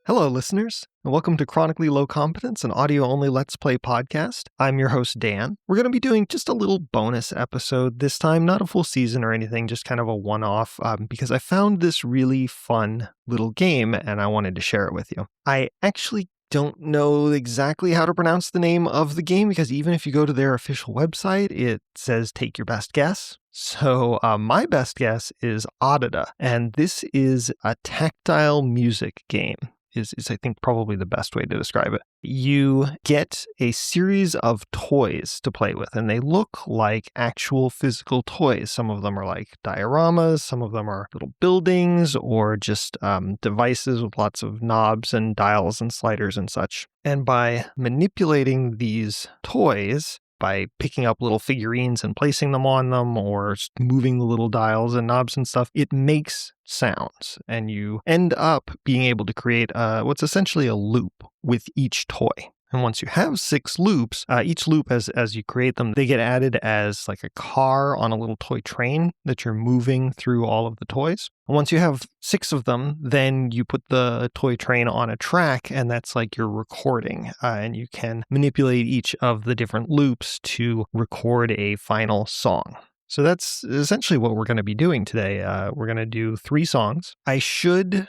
Hello, listeners, and welcome to Chronically Low Competence, an audio-only Let's Play podcast. I'm your host, Dan. We're going to be doing just a little bonus episode this time, not a full season or anything, just kind of a one-off, because I found this really fun little game, and I wanted to share it with you. I actually don't know exactly how to pronounce the name of the game, because even if you go to their official website, it says take your best guess. So my best guess is Oddada, and this is a tactile music game. Is I think probably the best way to describe it. You get a series of toys to play with, and they look like actual physical toys. Some of them are like dioramas, some of them are little buildings or just devices with lots of knobs and dials and sliders and such. And by manipulating these toys, by picking up little figurines and placing them on them or moving the little dials and knobs and stuff, it makes sounds. And you end up being able to create what's essentially a loop with each toy. And once you have 6 loops, each loop as you create them, they get added as like a car on a little toy train that you're moving through all of the toys. And once you have 6 of them, then you put the toy train on a track, and that's like your recording. And you can manipulate each of the different loops to record a final song. So that's essentially what we're going to be doing today. We're going to do 3 songs. I should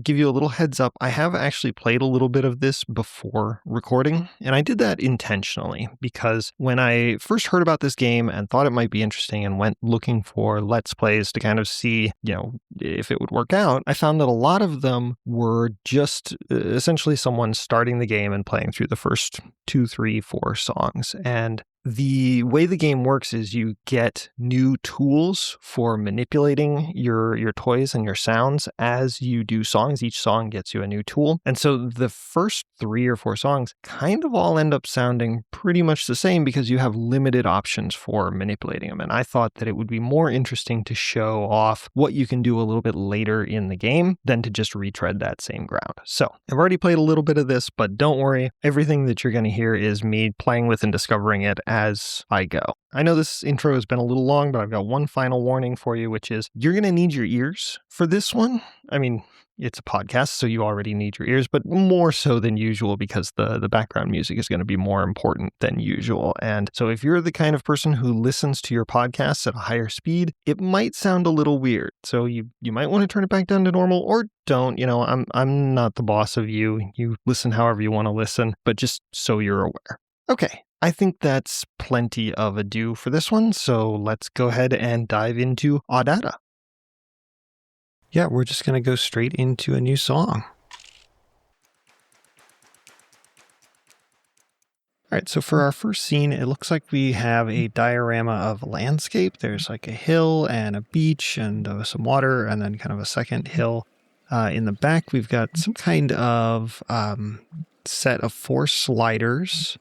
give you a little heads up. I have actually played a little bit of this before recording, and I did that intentionally because when I first heard about this game and thought it might be interesting and went looking for Let's Plays to kind of see, if it would work out, I found that a lot of them were just essentially someone starting the game and playing through the first 2, 3, 4 songs. And the way the game works is you get new tools for manipulating your toys and your sounds as you do songs. Each song gets you a new tool. And so the first 3 or 4 songs kind of all end up sounding pretty much the same because you have limited options for manipulating them. And I thought that it would be more interesting to show off what you can do a little bit later in the game than to just retread that same ground. So I've already played a little bit of this, but don't worry. Everything that you're going to hear is me playing with and discovering it as I go. I know this intro has been a little long, but I've got one final warning for you, which is you're going to need your ears for this one. I mean, it's a podcast, so you already need your ears, but more so than usual because the background music is going to be more important than usual. And so if you're the kind of person who listens to your podcasts at a higher speed, it might sound a little weird. So you might want to turn it back down to normal or don't. I'm not the boss of you. You listen however you want to listen, but just so you're aware. Okay. I think that's plenty of ado for this one, so let's go ahead and dive into Oddada. Yeah, we're just going to go straight into a new song. All right, so for our first scene, it looks like we have a diorama of a landscape. There's like a hill and a beach and some water, and then kind of a second hill. In the back, we've got some kind of set of 4 sliders.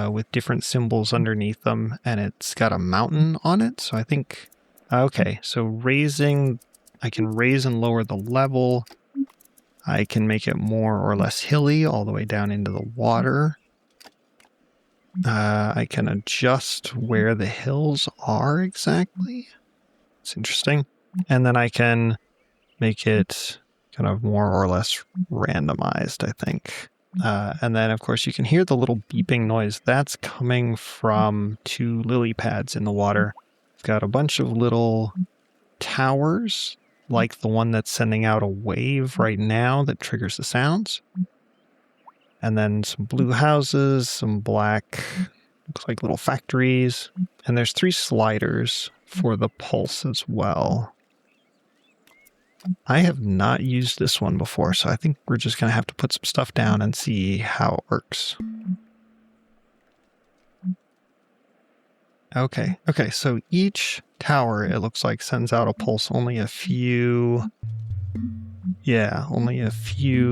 With different symbols underneath them, and it's got a mountain on it. So I think, okay, so I can raise and lower the level. I can make it more or less hilly all the way down into the water. I can adjust where the hills are exactly. It's interesting. And then I can make it kind of more or less randomized, I think. And then, of course, you can hear the little beeping noise. That's coming from 2 lily pads in the water. I've got a bunch of little towers, like the one that's sending out a wave right now that triggers the sounds. And then some blue houses, some black, looks like little factories. And there's 3 sliders for the pulse as well. I have not used this one before, so I think we're just going to have to put some stuff down and see how it works. Okay, so each tower, it looks like, sends out a pulse only a few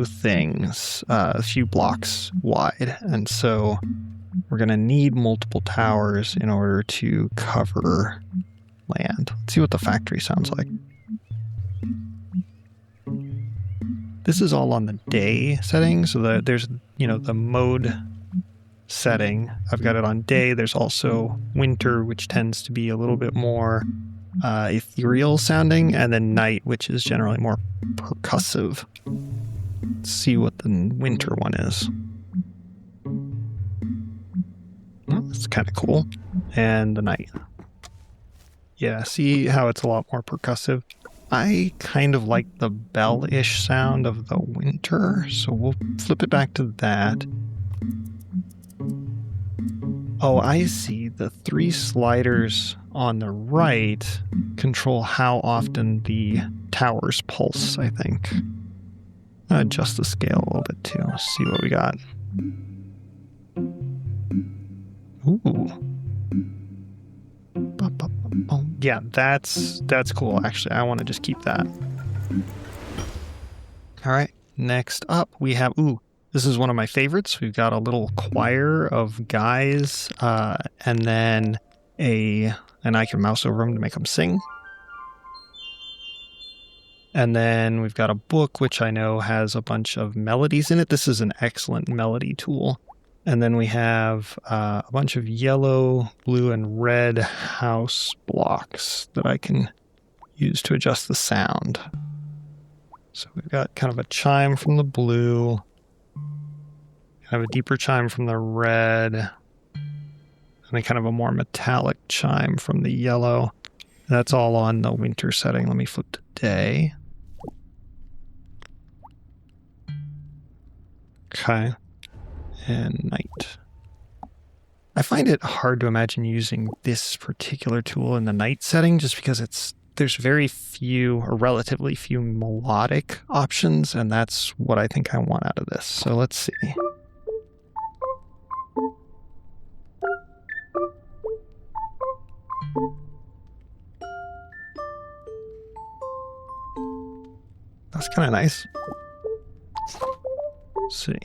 things, a few blocks wide. And so we're going to need multiple towers in order to cover land. Let's see what the factory sounds like. This is all on the day setting, so that there's, the mode setting. I've got it on day. There's also winter, which tends to be a little bit more ethereal sounding, and then night, which is generally more percussive. Let's see what the winter one is. Oh, that's kind of cool. And the night. Yeah, see how it's a lot more percussive? I kind of like the bell-ish sound of the winter, so we'll flip it back to that. Oh, I see. The 3 sliders on the right control how often the towers pulse, I think. Adjust the scale a little bit too. Let's see what we got. Ooh. Yeah, that's cool, actually. I want to just keep that. All right, next up we have, this is one of my favorites. We've got a little choir of guys, and then and I can mouse over them to make them sing. And then we've got a book, which I know has a bunch of melodies in it. This is an excellent melody tool. And then we have a bunch of yellow, blue, and red house blocks that I can use to adjust the sound. So we've got kind of a chime from the blue, kind of a deeper chime from the red, and then kind of a more metallic chime from the yellow. That's all on the winter setting. Let me flip to day. Okay. And night. I find it hard to imagine using this particular tool in the night setting just because there's very few or relatively few melodic options, and that's what I think I want out of this. So let's see. That's kind of nice. Let's see.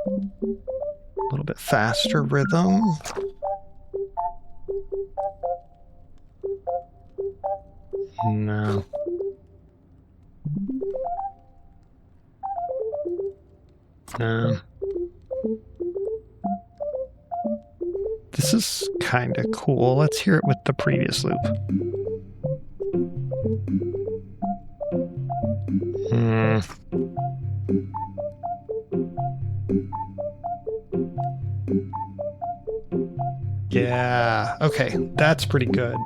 A little bit faster rhythm. No. No. This is kind of cool. Let's hear it with the previous loop. Yeah, okay, that's pretty good.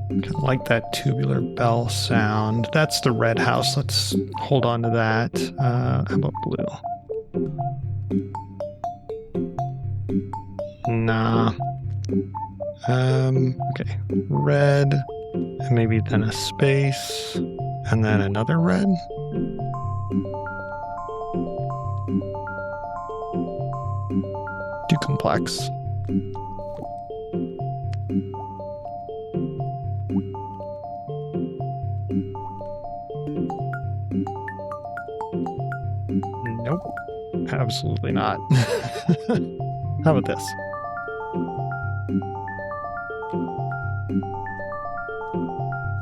Kind of like that tubular bell sound. That's the red house. Let's hold on to that. How about blue? Nah. Okay, red, and maybe then a space, and then another red. Too complex. Nope, absolutely not. How about this?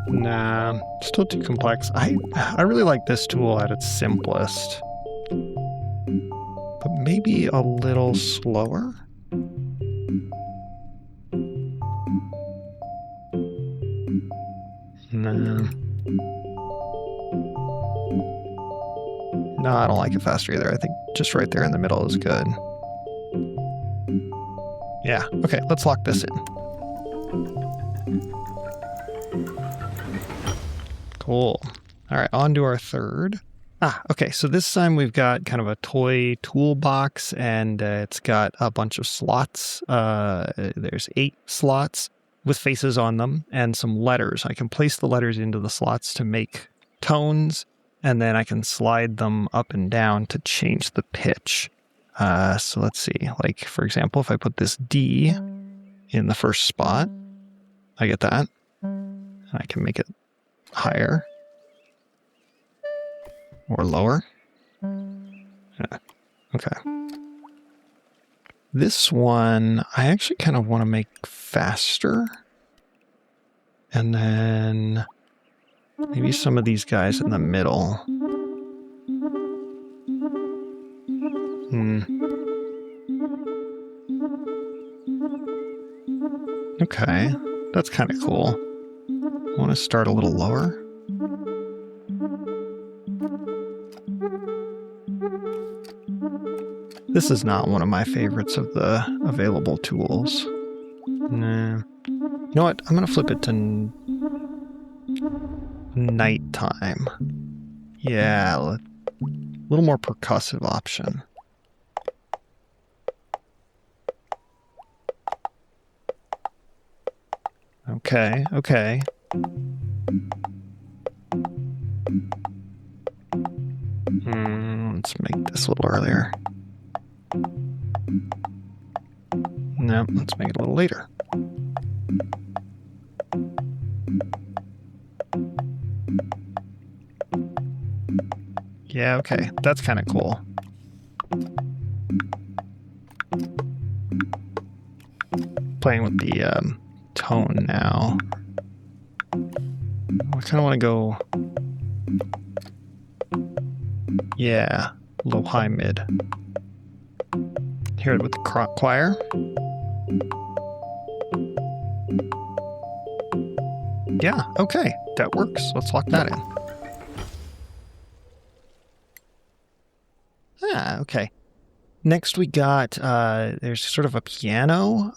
Nah, still too complex. I really like this tool at its simplest. But maybe a little slower? No. No, I don't like it faster either. I think just right there in the middle is good. Yeah, okay, let's lock this in. Cool. All right, on to our third. Okay, so this time we've got kind of a toy toolbox, and it's got a bunch of slots. There's 8 slots with faces on them and some letters. I can place the letters into the slots to make tones, and then I can slide them up and down to change the pitch. So let's see. Like, for example, if I put this D in the first spot, I get that. And I can make it higher or lower. Yeah. Okay. This one, I actually kind of want to make faster. And then maybe some of these guys in the middle. Okay. That's kind of cool. I want to start a little lower. This is not one of my favorites of the available tools. Nah. You know what? I'm going to flip it to nighttime. Yeah, a little more percussive option. Okay. Let's make this a little earlier. No, let's make it a little later. Yeah, okay. That's kind of cool. Playing with the tone now. I kind of want to go... Yeah, low, high, mid. Hear it with the choir. Yeah, okay. That works. Let's lock that in. Okay. Next we got, there's sort of a piano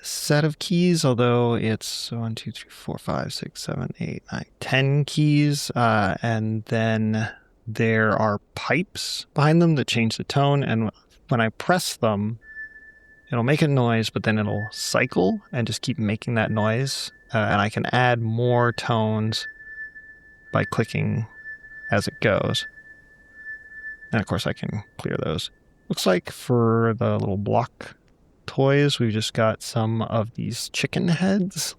set of keys, although it's 1, 2, 3, 4, 5, 6, 7, 8, 9, 10 keys. And then there are pipes behind them that change the tone. And when I press them, it'll make a noise, but then it'll cycle and just keep making that noise. And I can add more tones by clicking as it goes. And of course I can clear those. Looks like for the little block toys, we've just got some of these chicken heads.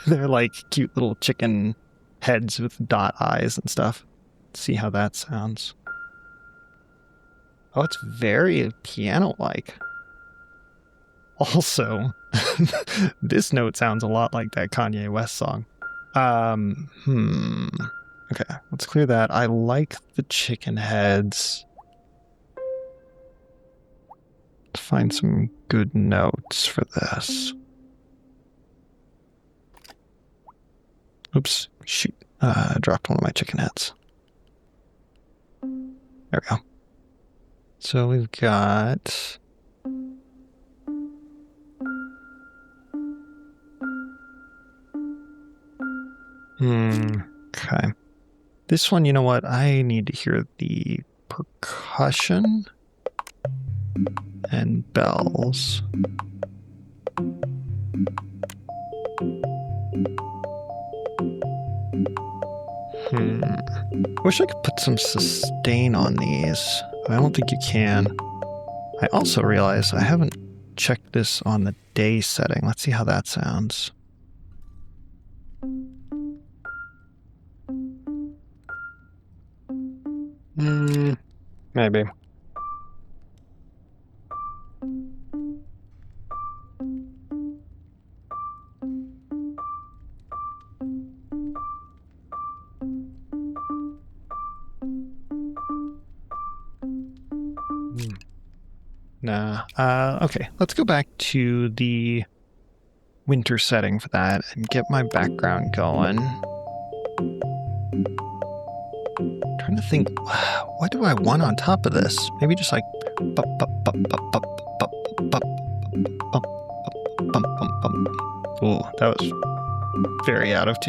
They're like cute little chicken heads with dot eyes and stuff. Let's see how that sounds. Oh, it's very piano-like. Also, this note sounds a lot like that Kanye West song. Okay, let's clear that. I like the chicken heads. Let's find some good notes for this. Oops, shoot. I dropped one of my chicken heads. There we go. So we've got... Okay. This one, you know what? I need to hear the percussion and bells. Wish I could put some sustain on these. I don't think you can. I also realize I haven't checked this on the day setting. Let's see how that sounds. Maybe. Nah. Okay, let's go back to the winter setting for that and get my background going. Trying to think, what do I want on top of this? Maybe just like bump, bump, bump, bump, bump, bump, bump, bump, bump, bump, bump. Oh, that was very out of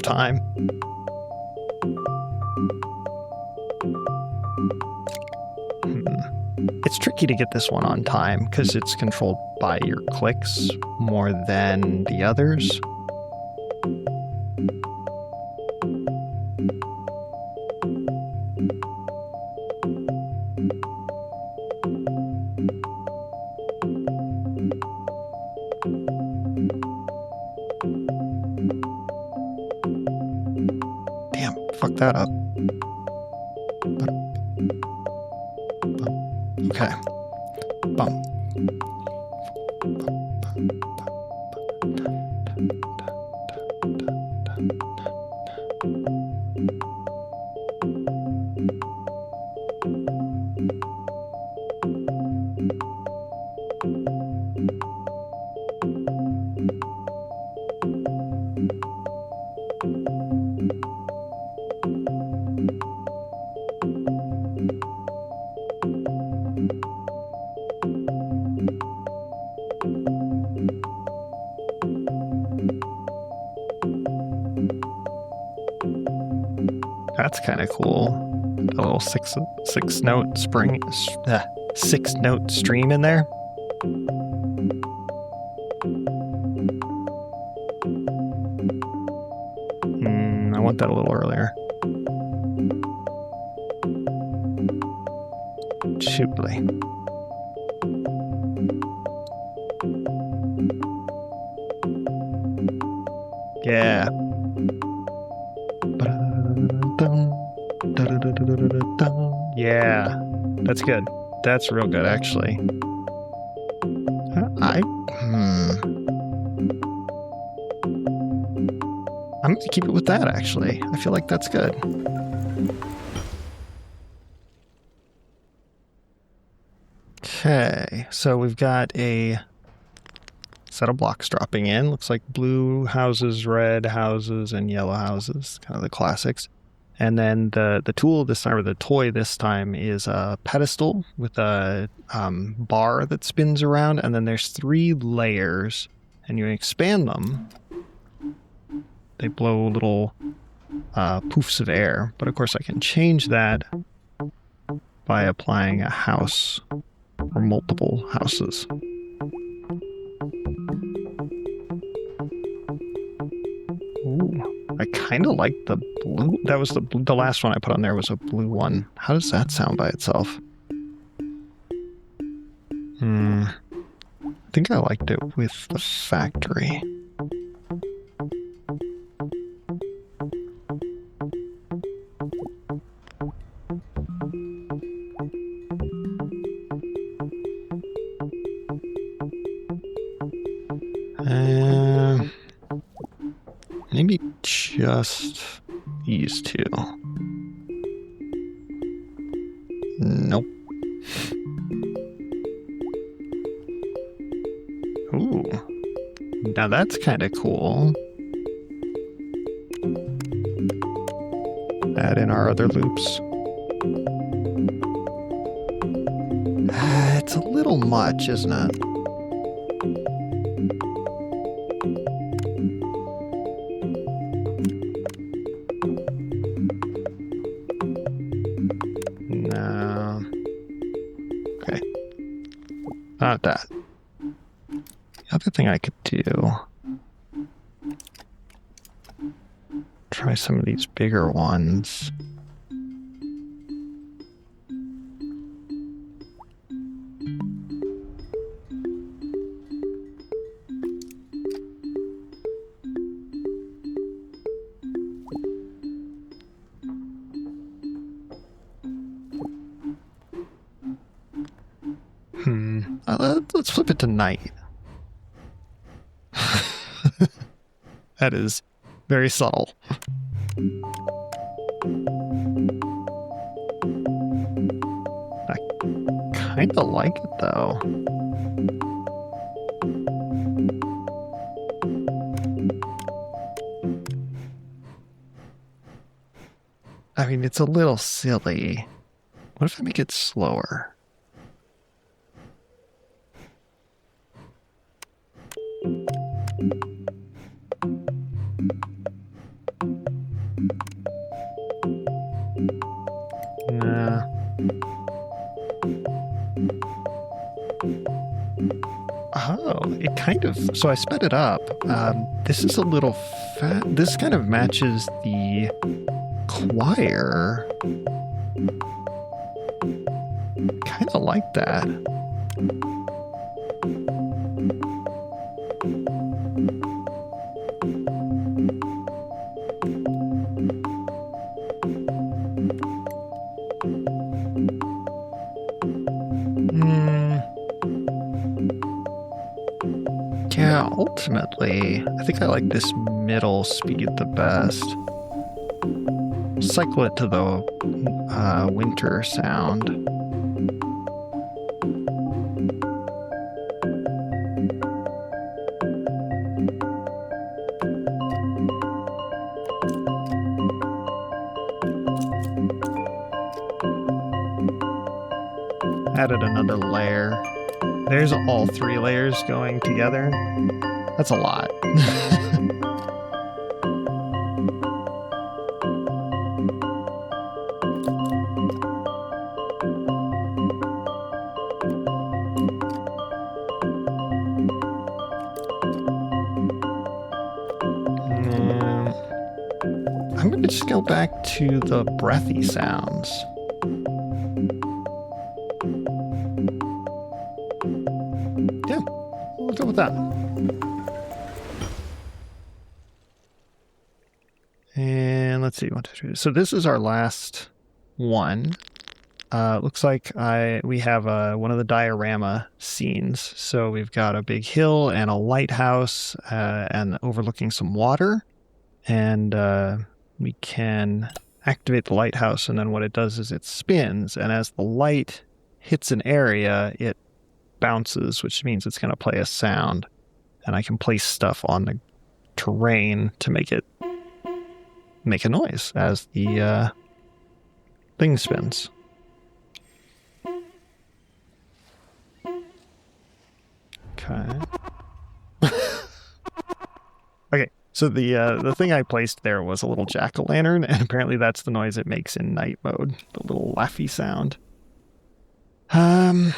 time. It's tricky to get this one on time because it's controlled by your clicks more than the others. Damn, fuck that up. Okay. Bump. That's kind of cool. A little six note six note stream in there. I want that a little earlier. Shootly. Yeah. Yeah. That's good. That's real good, actually. I'm going to keep it with that, actually. I feel like that's good. Okay, so we've got a set of blocks dropping in. Looks like blue houses, red houses, and yellow houses. Kind of the classics. And then the tool this time, or the toy this time, is a pedestal with a bar that spins around. And then there's 3 layers. And you expand them. They blow little poofs of air. But of course I can change that by applying a house or multiple houses. Ooh, I kind of like the blue. That was the last one I put on there was a blue one. How does that sound by itself? I think I liked it with the factory. Maybe just these 2. Nope. Ooh. Now that's kind of cool. Add in our other loops. It's a little much, isn't it? No. Okay. Not that. The other thing I could do, try some of these bigger ones. Let's flip it to night. That is very subtle. I kind of like it though. I mean, it's a little silly. What if I make it slower? Nah. Oh, it kind of... So I sped it up. This is a little fat. This kind of matches the choir. Kind of like that. Yeah, ultimately, I think I like this middle speed the best. Cycle it to the winter sound. Added another layer. There's all 3 layers going together. That's a lot. I'm going to just go back to the breathy sounds. Yeah, we'll go with that. And let's see. 1, 2, 3. So this is our last one. Looks like we have one of the diorama scenes. So we've got a big hill and a lighthouse and overlooking some water. And we can activate the lighthouse, and then what it does is it spins. And as the light hits an area, it bounces, which means it's going to play a sound. And I can place stuff on the terrain to make it make a noise as the thing spins. Okay. Okay, so the thing I placed there was a little jack-o'-lantern, and apparently that's the noise it makes in night mode, the little laughy sound. I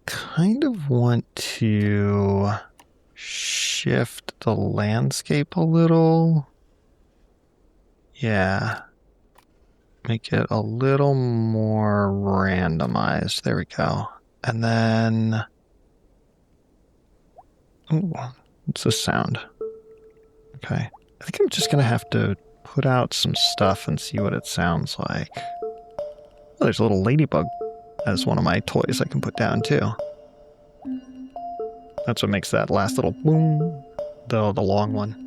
kind of want to shift the landscape a little. Yeah. Make it a little more randomized. There we go. And then... Ooh, what's this sound? Okay. I think I'm just going to have to put out some stuff and see what it sounds like. Oh, there's a little ladybug as one of my toys I can put down too. That's what makes that last little boom, the long one.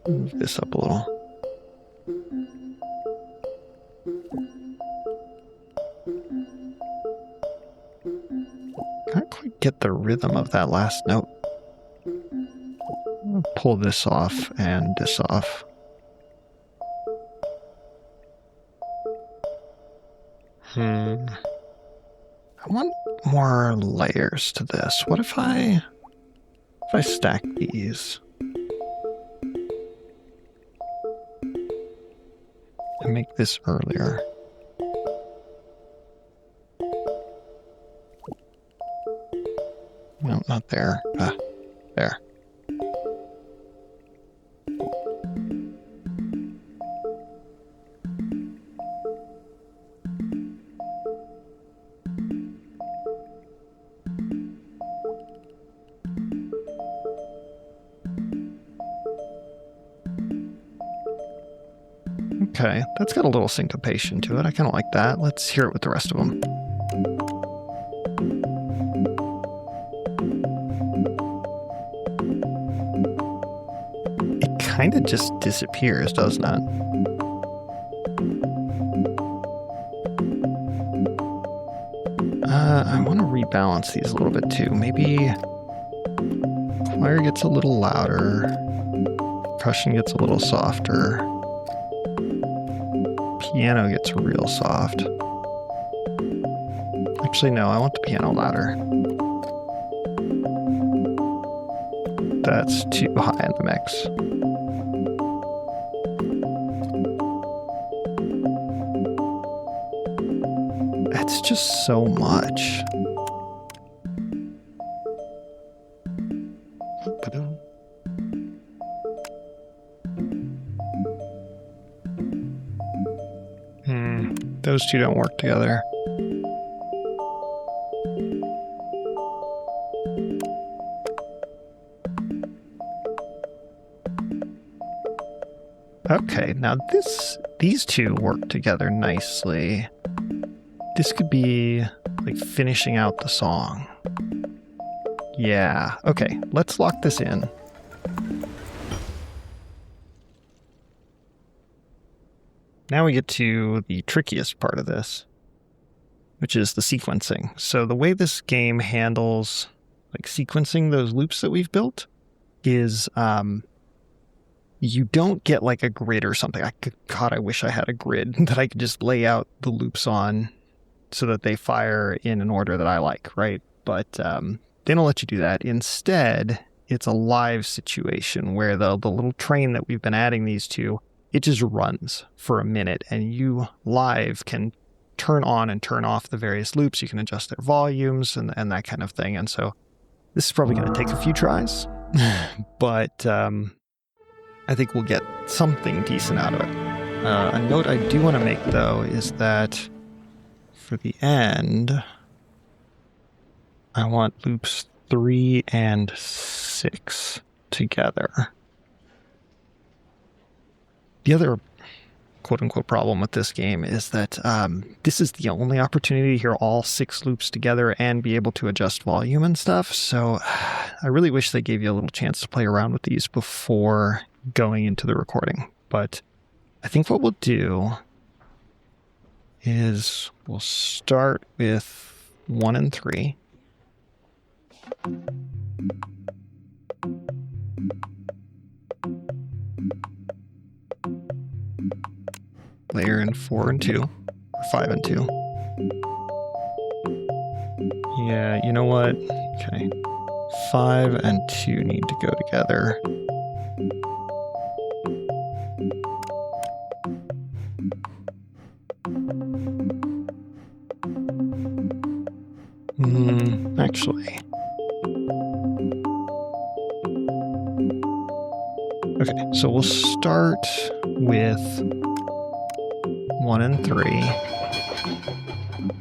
Move this up a little. Can't quite get the rhythm of that last note. I'll pull this off and this off. I want more layers to this. What if I stack these? And make this earlier. No, not there. There. Okay, that's got a little syncopation to it. I kind of like that. Let's hear it with the rest of them. It kind of just disappears, doesn't it? I want to rebalance these a little bit too. Maybe choir gets a little louder, percussion gets a little softer, piano gets real soft. Actually, no, I want the piano louder. That's too high in the mix. It's just so much. Those two don't work together. Okay, now these two work together nicely. This could be like finishing out the song. Yeah, okay, let's lock this in. Now we get to the trickiest part of this, which is the sequencing. So the way this game handles like sequencing those loops that we've built is you don't get like a grid or something. God, I wish I had a grid that I could just lay out the loops on so that they fire in an order that I like, right? But they don't let you do that. Instead, it's a live situation where the little train that we've been adding these to it just runs for a minute, and you live can turn on and turn off the various loops. You can adjust their volumes and that kind of thing. And so this is probably going to take a few tries, but I think we'll get something decent out of it. A note I do want to make, though, is that for the end, I want loops 3 and 6 together. The other quote-unquote problem with this game is that this is the only opportunity to hear all 6 loops together and be able to adjust volume and stuff. So I really wish they gave you a little chance to play around with these before going into the recording. But I think what we'll do is we'll start with 1 and 3. Layer in 4 and 2, or 5 and 2. Yeah, you know what? Okay. 5 and 2 need to go together. Actually. Okay, so we'll start with 1 and 3.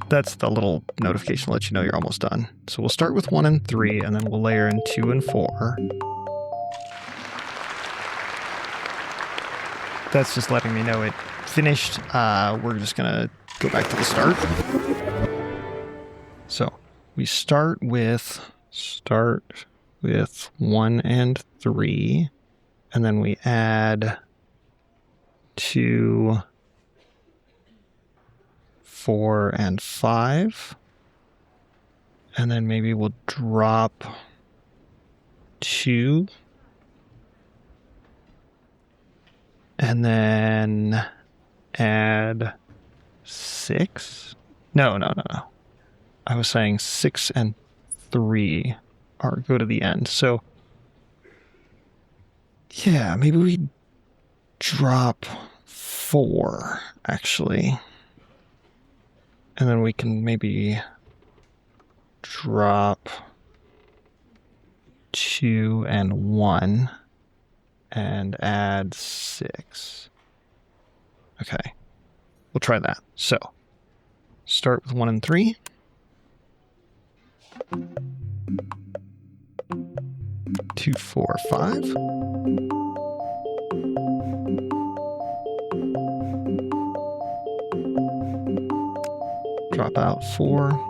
That's the little notification to let you know you're almost done. So we'll start with 1 and 3, and then we'll layer in 2 and 4. That's just letting me know it finished. We're just going to go back to the start. So we start with 1 and 3, and then we add 2, 4, and 5, and then maybe we'll drop 2, and then add 6. No. I was saying 6 and 3 go to the end. So yeah, maybe we drop 4 actually. And then we can maybe drop 2 and 1 and add 6. Okay, we'll try that. So start with 1 and 3. 2, 4, 5. Drop out 4.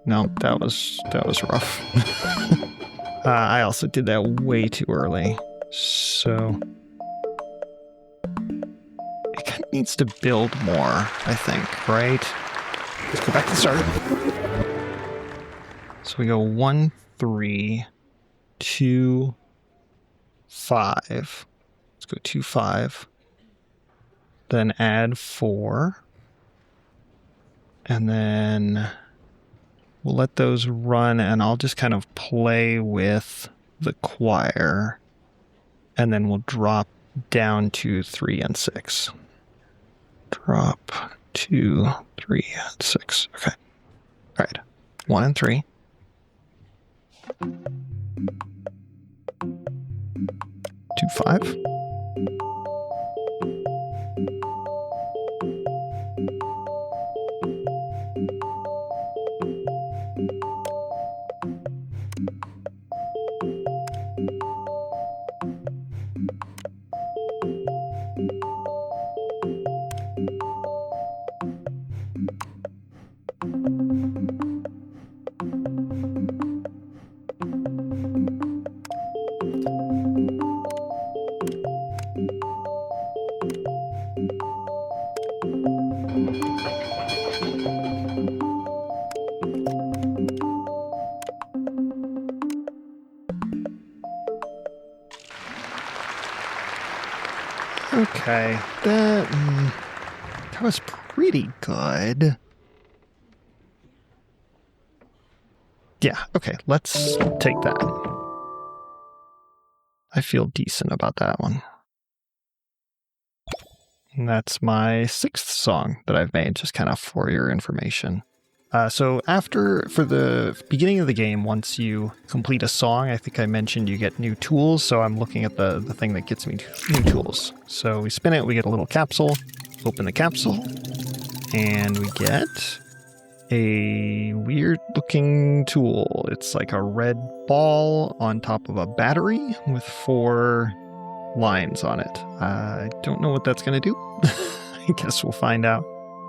No, that was rough. I also did that way too early, so it kind of needs to build more, I think, right? Let's go back to the start. So we go 1, 3, 2, 5. Let's go 2, 5. Then add 4. And then we'll let those run, and I'll just kind of play with the choir, and then we'll drop down to 3 and 6. Drop 2, 3, and 6. Okay. All right. 1 and 3. 2, 5. Okay, that was pretty good. Yeah, okay, let's take that. I feel decent about that one. And that's my 6th song that I've made, just kind of for your information. So for the beginning of the game, once you complete a song, I think I mentioned you get new tools. So I'm looking at the thing that gets me new tools. So we spin it, we get a little capsule, open the capsule, and we get a weird looking tool. It's like a red ball on top of a battery with 4 lines on it. I don't know what that's going to do. I guess we'll find out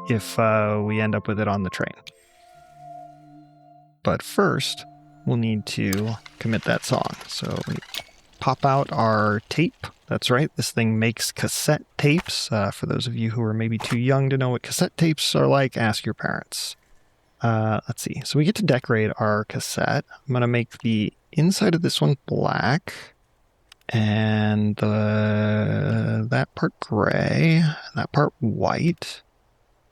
if we end up with it on the train. But first, we'll need to commit that song. So we pop out our tape. That's right, this thing makes cassette tapes. For those of you who are maybe too young to know what cassette tapes are like, ask your parents. Let's see. So we get to decorate our cassette. I'm going to make the inside of this one black. And that part gray. That part white.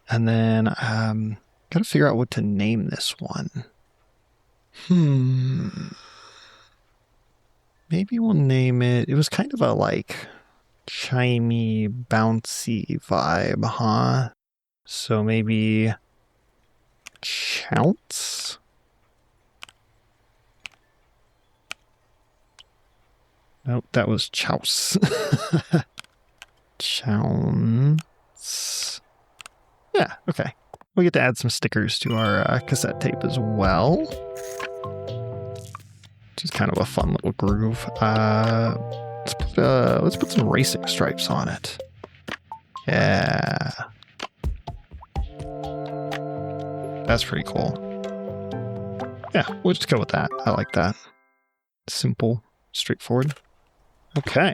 And then got to figure out what to name this one. Maybe we'll name it. It was kind of a like chimey, bouncy vibe, huh? So maybe Chounce? Nope, that was Chouse. Chounce. Yeah, okay. We get to add some stickers to our cassette tape as well. Which is kind of a fun little groove. Let's put some racing stripes on it. Yeah. That's pretty cool. Yeah, we'll just go with that. I like that. Simple, straightforward. Okay.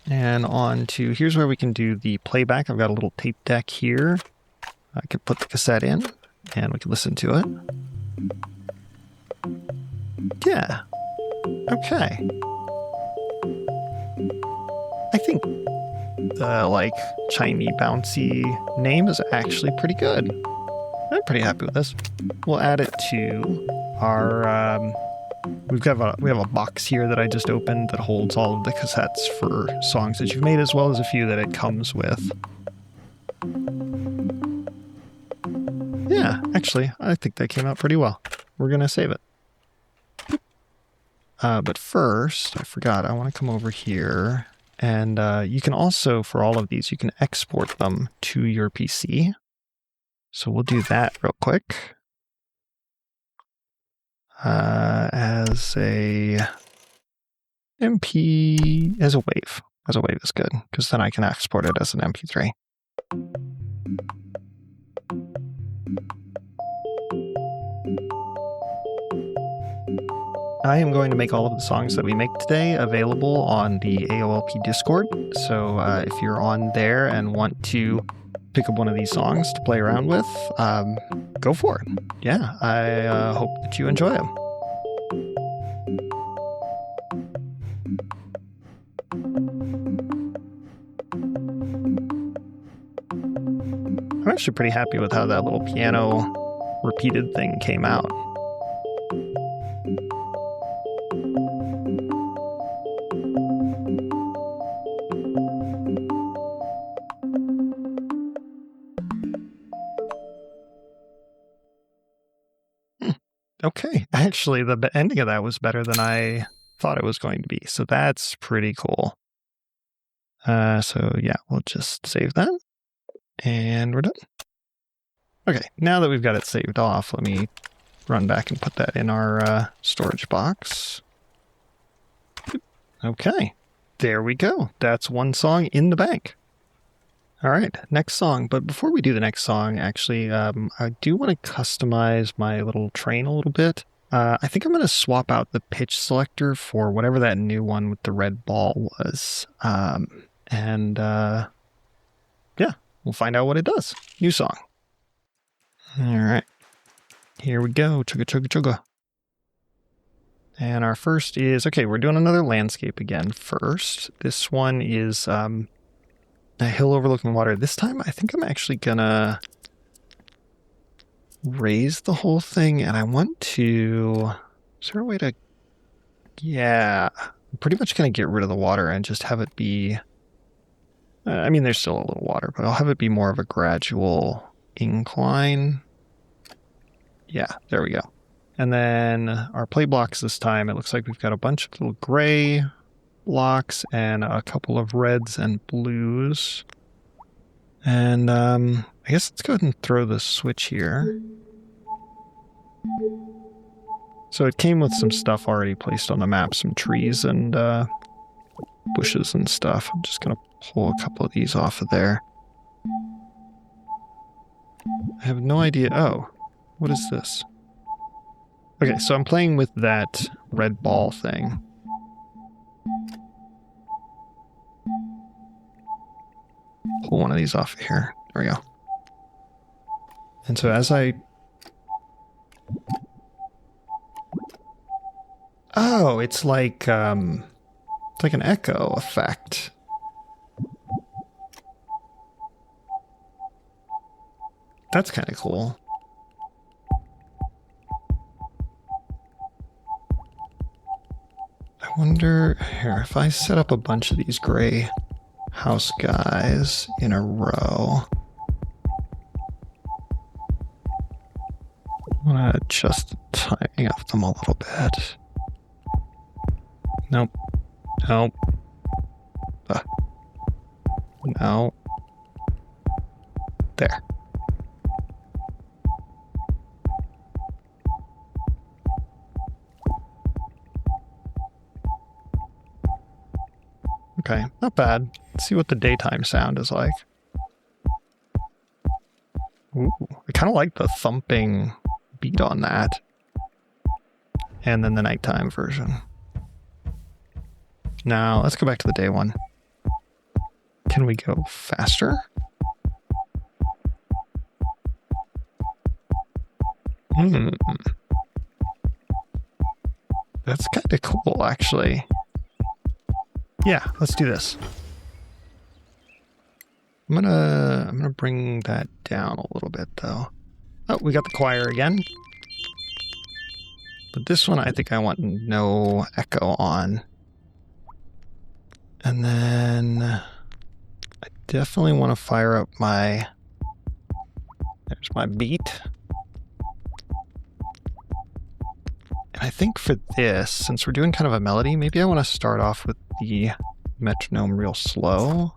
And on to, here's where we can do the playback. I've got a little tape deck here. I could put the cassette in and we can listen to it. Yeah. Okay. I think the like chimey bouncy name is actually pretty good. I'm pretty happy with this. We'll add it to our we have a box here that I just opened that holds all of the cassettes for songs that you've made, as well as a few that it comes with. Yeah, actually, I think that came out pretty well. We're going to save it. But first, I forgot, I want to come over here. And you can also, for all of these, you can export them to your PC. So we'll do that real quick. As a MP, as a wave. As a wave is good, because then I can export it as an MP3. I am going to make all of the songs that we make today available on the AOLP Discord. So if you're on there and want to pick up one of these songs to play around with, go for it. Yeah, I hope that you enjoy them. I'm actually pretty happy with how that little piano repeated thing came out. Okay, actually, the ending of that was better than I thought it was going to be, so that's pretty cool. So yeah, we'll just save that, and we're done. Okay, now that we've got it saved off, let me run back and put that in our storage box. Okay, there we go. That's one song in the bank. All right, next song. But before we do the next song, actually, I do want to customize my little train a little bit. I think I'm going to swap out the pitch selector for whatever that new one with the red ball was. Yeah, we'll find out what it does. New song. All right, here we go. Chugga, chugga, chugga. And our first is, okay, we're doing another landscape again first. This one is A hill overlooking water. This time I think I'm actually gonna raise the whole thing, and I want to... Is there a way to... Yeah, I'm pretty much gonna get rid of the water and just have it be... I mean, there's still a little water, but I'll have it be more of a gradual incline. Yeah, there we go. And then our play blocks this time, it looks like we've got a bunch of little gray blocks and a couple of reds and blues. And I guess let's go ahead and throw the switch here. So it came with some stuff already placed on the map, some trees and bushes and stuff. I'm just going to pull a couple of these off of there. I have no idea. Oh, what is this? Okay, so I'm playing with that red ball thing. Pull one of these off of here. There we go. And so as I... Oh, it's like an echo effect. That's kind of cool. I wonder, here, if I set up a bunch of these gray house guys in a row. I'm going to adjust the timing of them a little bit. Nope. Nope. No. There. Okay, not bad. Let's see what the daytime sound is like. Ooh, I kind of like the thumping beat on that. And then the nighttime version. Now, let's go back to the day one. Can we go faster? That's kind of cool, actually. Yeah, let's do this. I'm gonna bring that down a little bit, though. Oh, we got the choir again. But this one, I think I want no echo on. And then I definitely want to fire up my... There's my beat. And I think for this, since we're doing kind of a melody, maybe I want to start off with the metronome real slow.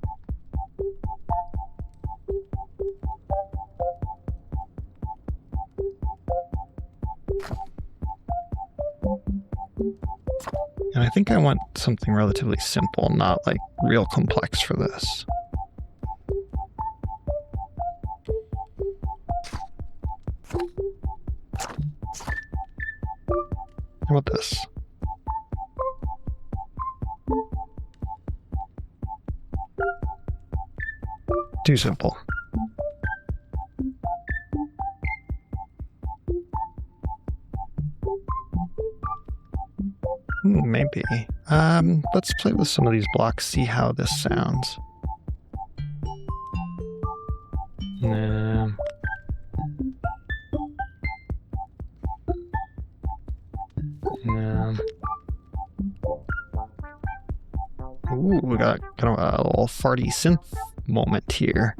And I think I want something relatively simple, not like real complex for this. How about this? Too simple. Maybe. Let's play with some of these blocks, see how this sounds. Nah. Nah. Ooh, we got kind of a little farty synth moment here.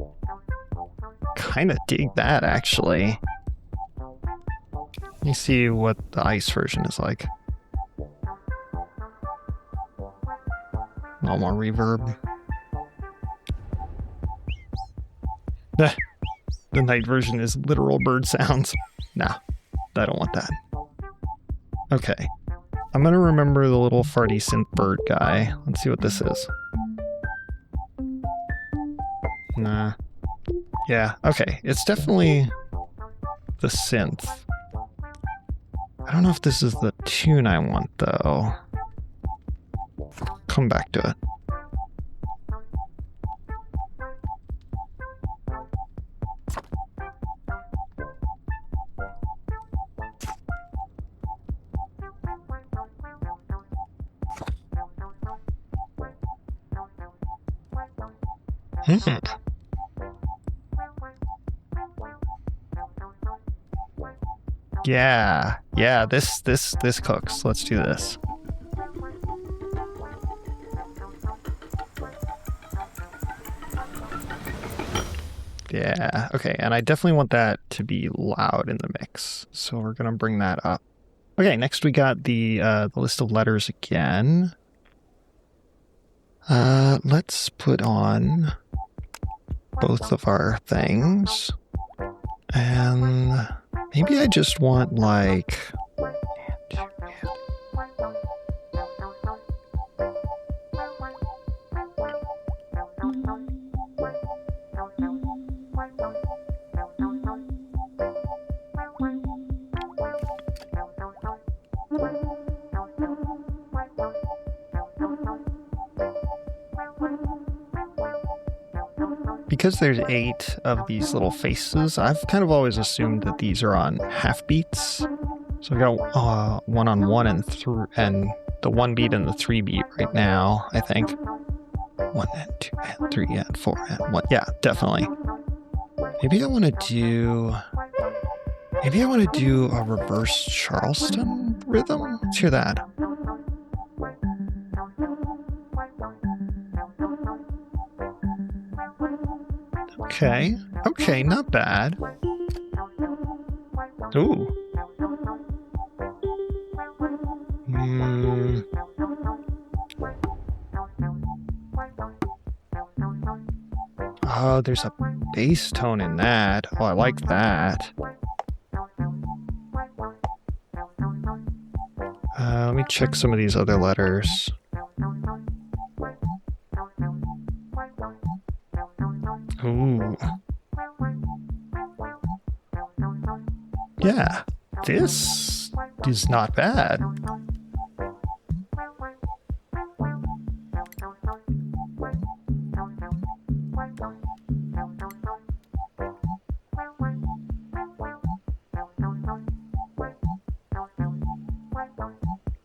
Kind of dig that, actually. Let me see what the ice version is like. A little more reverb. The night version is literal bird sounds. Nah, I don't want that. Okay. I'm gonna remember the little farty synth bird guy. Let's see what this is. Nah. Yeah, okay. It's definitely the synth. I don't know if this is the tune I want, though. Come back to it. Yeah, this cooks. Let's do this. Yeah, okay, and I definitely want that to be loud in the mix, so we're gonna bring that up. Okay, next we got the list of letters again. Let's put on both of our things, and maybe I just want like... Because there's 8 of these little faces, I've kind of always assumed that these are on half beats. So I've got 1 on 1 and the 1 beat and the 3 beat right now, I think. 1 and 2 and 3 and 4 and 1. Yeah, definitely. Maybe I want to do a reverse Charleston rhythm. Let's hear that. Okay, not bad. Ooh. Oh, there's a bass tone in that. Oh, I like that. Let me check some of these other letters. Ooh. Yeah, this is not bad.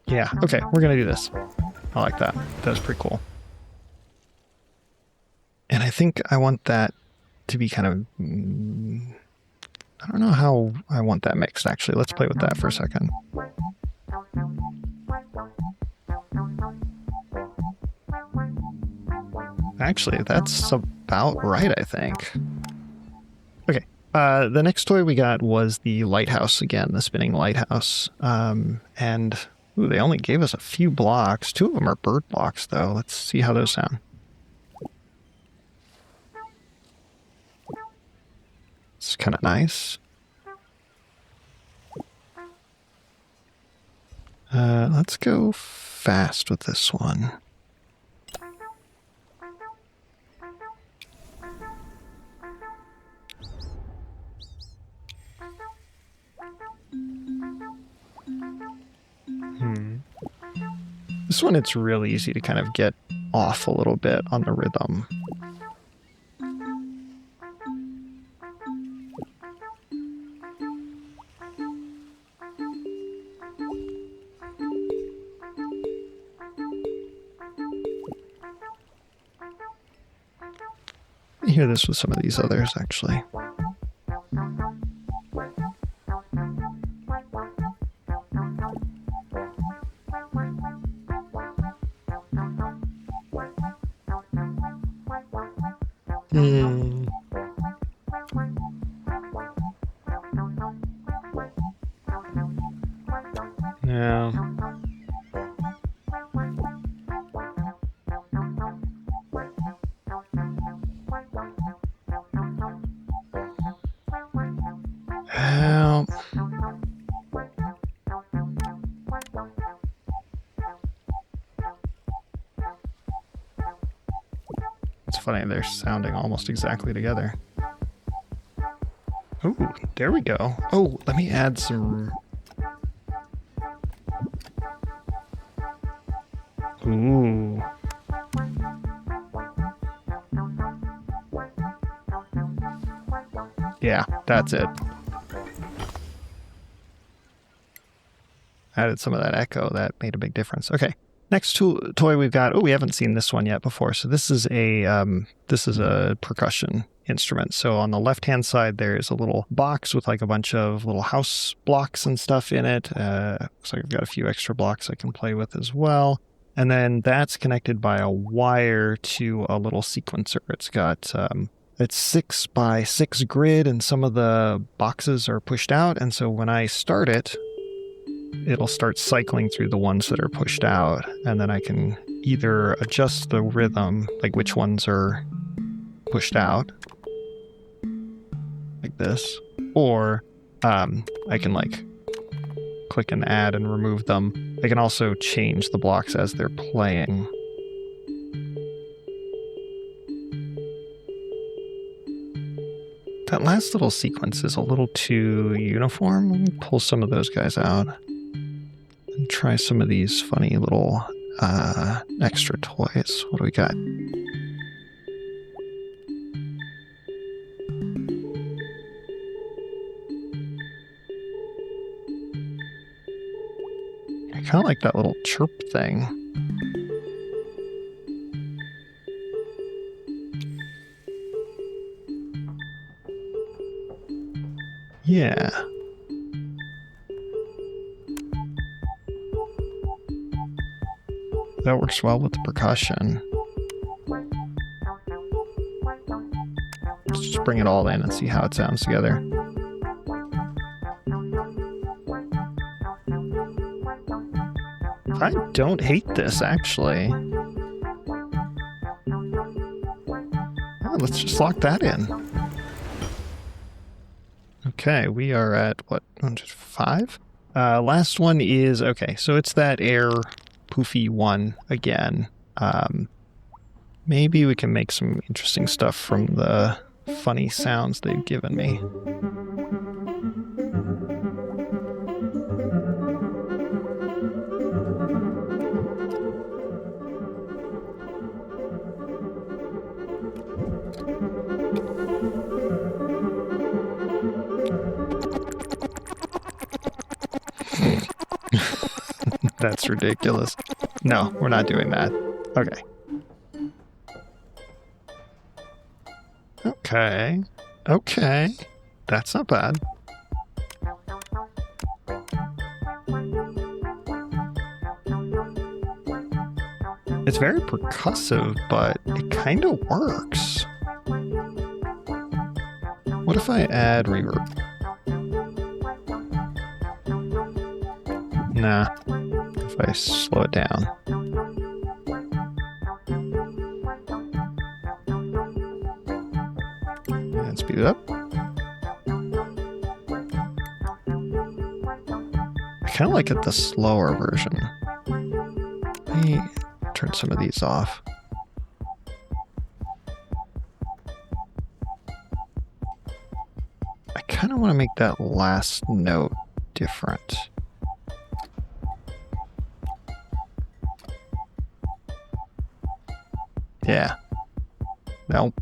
Yeah, okay, we're gonna do this. I like that. That was pretty cool. And I think I want that to be kind of... I don't know how I want that mixed, actually. Let's play with that for a second. Actually, that's about right, I think. Okay, the next toy we got was the lighthouse again, the spinning lighthouse. And ooh, they only gave us a few blocks. 2 of them are bird blocks, though. Let's see how those sound. It's kind of nice. Let's go fast with this one. This one, it's really easy to kind of get off a little bit on the rhythm. I hear this with some of these others, actually. Yeah. It's funny, they're sounding almost exactly together. Ooh, there we go. Oh, let me add some... Ooh. Yeah, that's it. Added some of that echo. That made a big difference. Okay, Next toy we've got, we haven't seen this one yet before. So this is a percussion instrument. So on the left-hand side, there's a little box with like a bunch of little house blocks and stuff in it. Looks like I've got a few extra blocks I can play with as well. And then that's connected by a wire to a little sequencer. It's got, it's 6x6 grid, and some of the boxes are pushed out. And so when I start it, it'll start cycling through the ones that are pushed out. And then I can either adjust the rhythm, like which ones are pushed out, like this, or I can like click and add and remove them. I can also change the blocks as they're playing. That last little sequence is a little too uniform. Let me pull some of those guys out and try some of these funny little extra toys. What do we got? I kind of like that little chirp thing. Yeah. That works well with the percussion. Let's just bring it all in and see how it sounds together. I don't hate this, actually. Oh, let's just lock that in. Okay, we are at, what, 5? Last one is, okay, so it's that air poofy one again. Maybe we can make some interesting stuff from the funny sounds they've given me. That's ridiculous. No, we're not doing that. Okay. Okay. That's not bad. It's very percussive, but it kind of works. What if I add reverb? Nah. If I slow it down. And speed it up. I kind of like it the slower version. Let me turn some of these off. I kind of want to make that last note different. Yeah. Nope.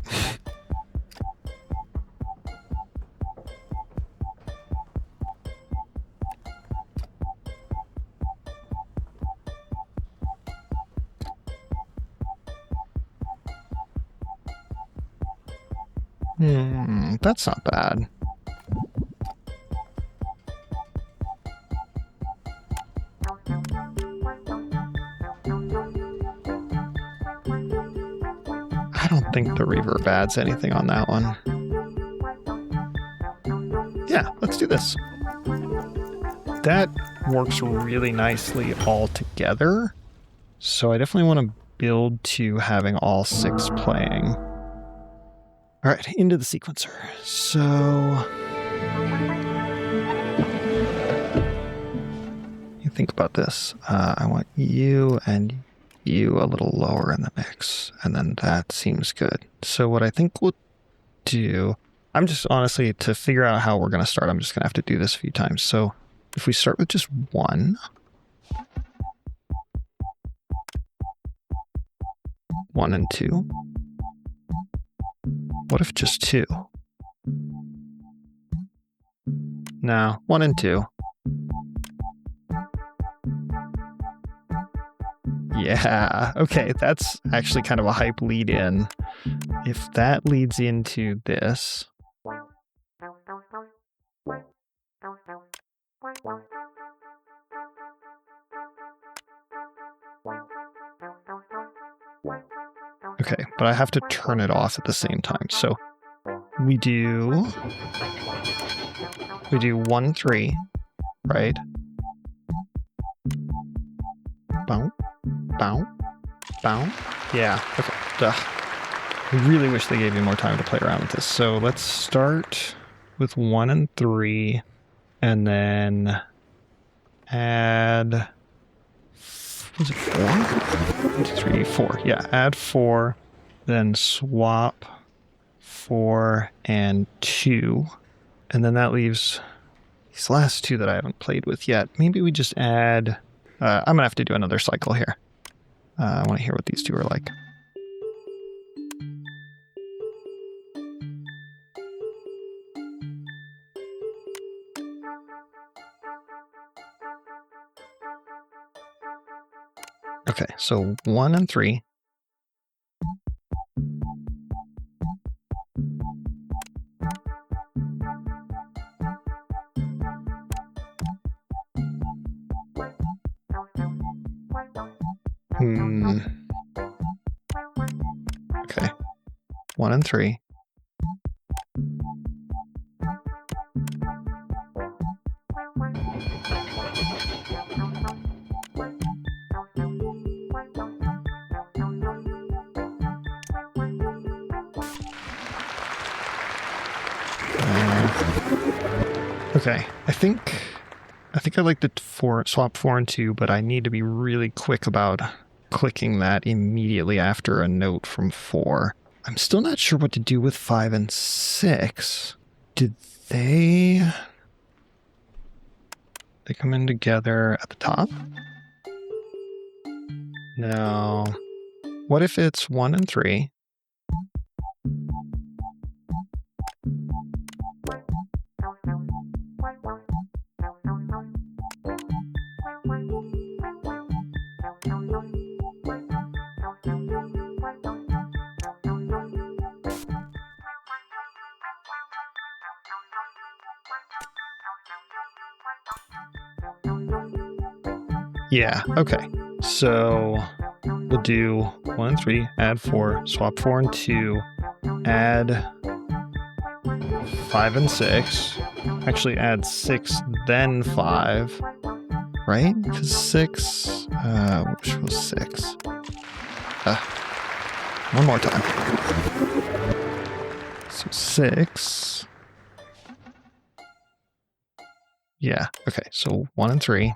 That's not bad. I don't think the reverb adds anything on that one. Yeah, let's do this. That works really nicely all together. So I definitely want to build to having all 6 playing. All right, into the sequencer. So you think about this. I want you and you a little lower in the mix, and then that seems good. So what I think we'll do, I'm just honestly, to figure out how we're going to start, I'm just going to have to do this a few times. So if we start with just 1, 1 and 2. What if just 2? No, 1 and 2. Yeah. Okay, that's actually kind of a hype lead in. If that leads into this. Okay, but I have to turn it off at the same time. So we do 1, 3, right? Bow, bow, bow. Yeah, okay. Duh. I really wish they gave me more time to play around with this. So let's start with 1 and 3, and then add, was it 4? 1, 2, 3, 4. Yeah, add 4, then swap 4 and 2, and then that leaves these last 2 that I haven't played with yet. Maybe we just add, I'm gonna have to do another cycle here. I want to hear what these 2 are like. Okay, so 1 and 3. Okay, 1 and 3. Okay, I think I like to swap 4 and 2, but I need to be really quick about clicking that immediately after a note from 4. I'm still not sure what to do with 5 and 6. Did they come in together at the top? No. What if it's 1 and 3? Yeah, okay. So we'll do 1 and 3, add 4, swap 4 and 2, add 5 and 6. Actually add 6, then 5. Right? Because 6, which was 6? One more time. So 6. Yeah, okay, so 1 and 3.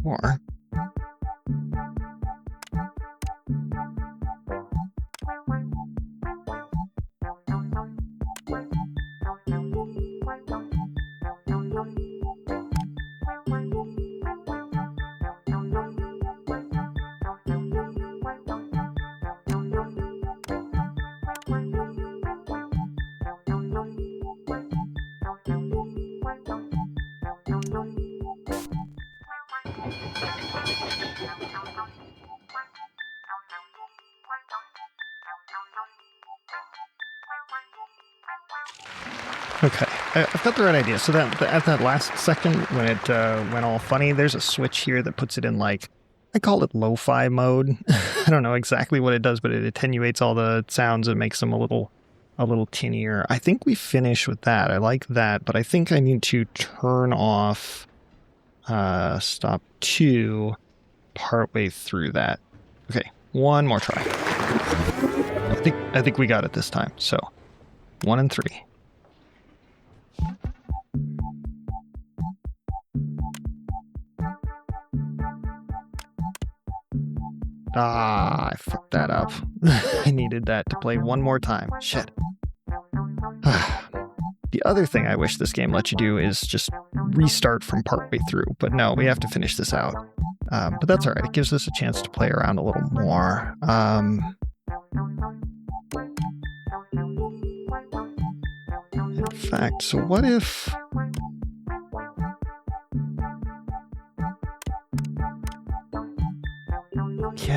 4. Okay, I've got the right idea. So that at that last second, when it went all funny, there's a switch here that puts it in, like, I call it lo-fi mode. I don't know exactly what it does, but it attenuates all the sounds and makes them a little tinnier. I think we finish with that. I like that, but I think I need to turn off stop 2 partway through that. Okay, one more try. I think we got it this time. So 1 and 3. I fucked that up. I needed that to play one more time. Shit. The other thing I wish this game let you do is just restart from partway through. But no, we have to finish this out. But that's all right. It gives us a chance to play around a little more. In fact, so what if...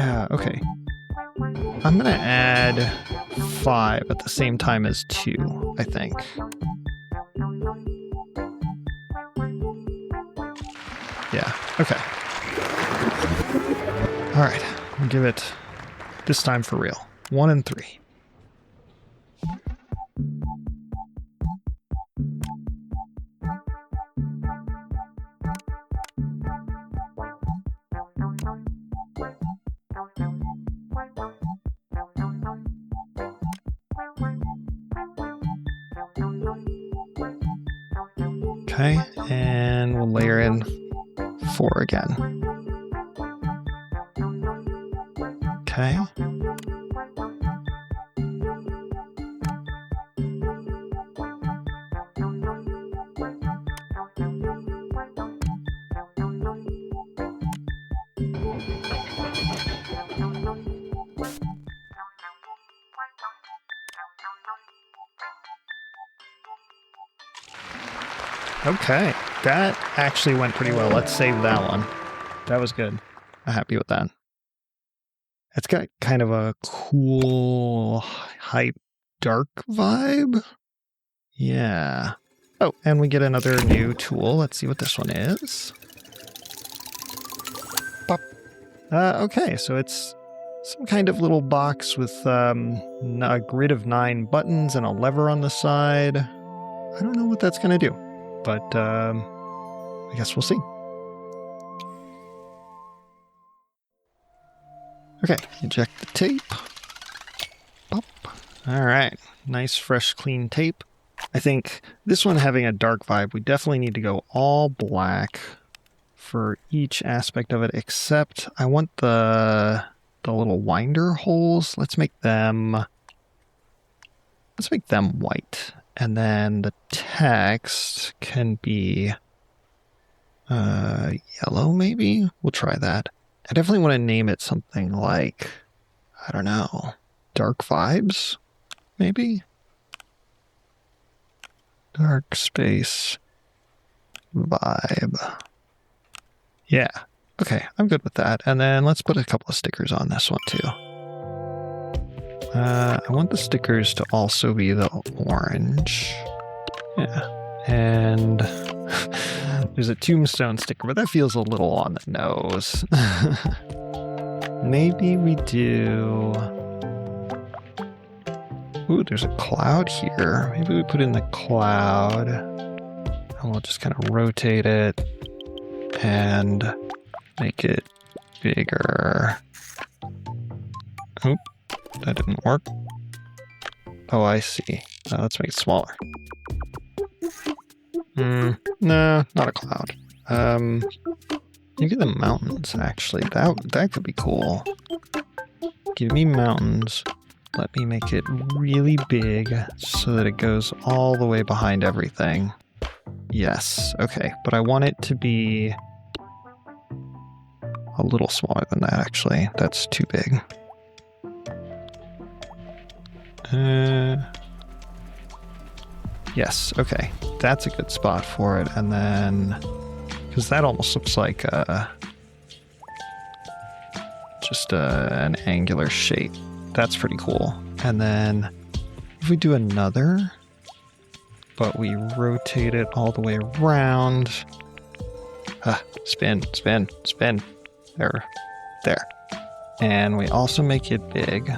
Yeah, okay. I'm going to add 5 at the same time as 2, I think. Yeah, okay. All right, we'll give it this time for real. 1 and 3. Okay, and we'll layer in 4 again. Okay. Okay, that actually went pretty well. Let's save that one. That was good. I'm happy with that. It's got kind of a cool, hype, dark vibe. Yeah. Oh, and we get another new tool. Let's see what this one is. Pop. Okay, so it's some kind of little box with a grid of 9 buttons and a lever on the side. I don't know what that's going to do, but I guess we'll see. Okay, eject the tape. Pop. All right, nice, fresh, clean tape. I think this one having a dark vibe, we definitely need to go all black for each aspect of it, except I want the little winder holes. Let's make them white. And then the text can be yellow, maybe? We'll try that. I definitely want to name it something like, I don't know, Dark Vibes, maybe? Dark Space Vibe. Yeah. Okay, I'm good with that. And then let's put a couple of stickers on this one too. I want the stickers to also be the orange. Yeah. And there's a tombstone sticker, but that feels a little on the nose. Maybe we do... Ooh, there's a cloud here. Maybe we put in the cloud. And we'll just kind of rotate it and make it bigger. Oop, that didn't work. Oh, I see. Let's make it smaller. No, not a cloud. Maybe the mountains, actually. That could be cool. Give me mountains. Let me make it really big so that it goes all the way behind everything. Yes, okay. But I want it to be a little smaller than that, actually. That's too big. Yes, okay. That's a good spot for it. And then, because that almost looks like just an angular shape. That's pretty cool. And then if we do another, but we rotate it all the way around. Spin, spin, spin. There. And we also make it big.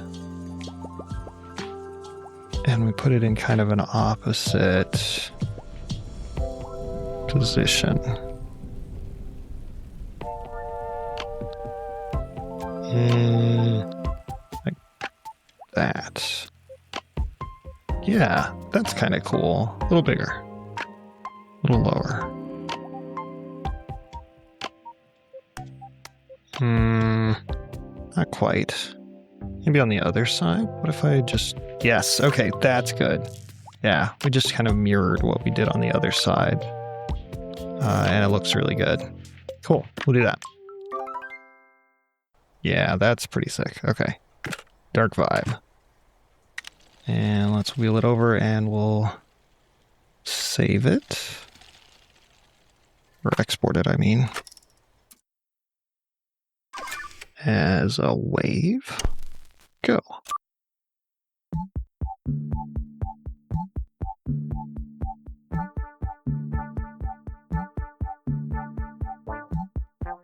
And we put it in kind of an opposite position. Like that. Yeah, that's kind of cool. A little bigger. A little lower. Not quite. Maybe on the other side? What if I just... Yes, okay, that's good. Yeah, we just kind of mirrored what we did on the other side. And it looks really good. Cool, we'll do that. Yeah, that's pretty sick. Okay. Dark vibe. And let's wheel it over and we'll save it. Or export it, I mean. as a wave. Go.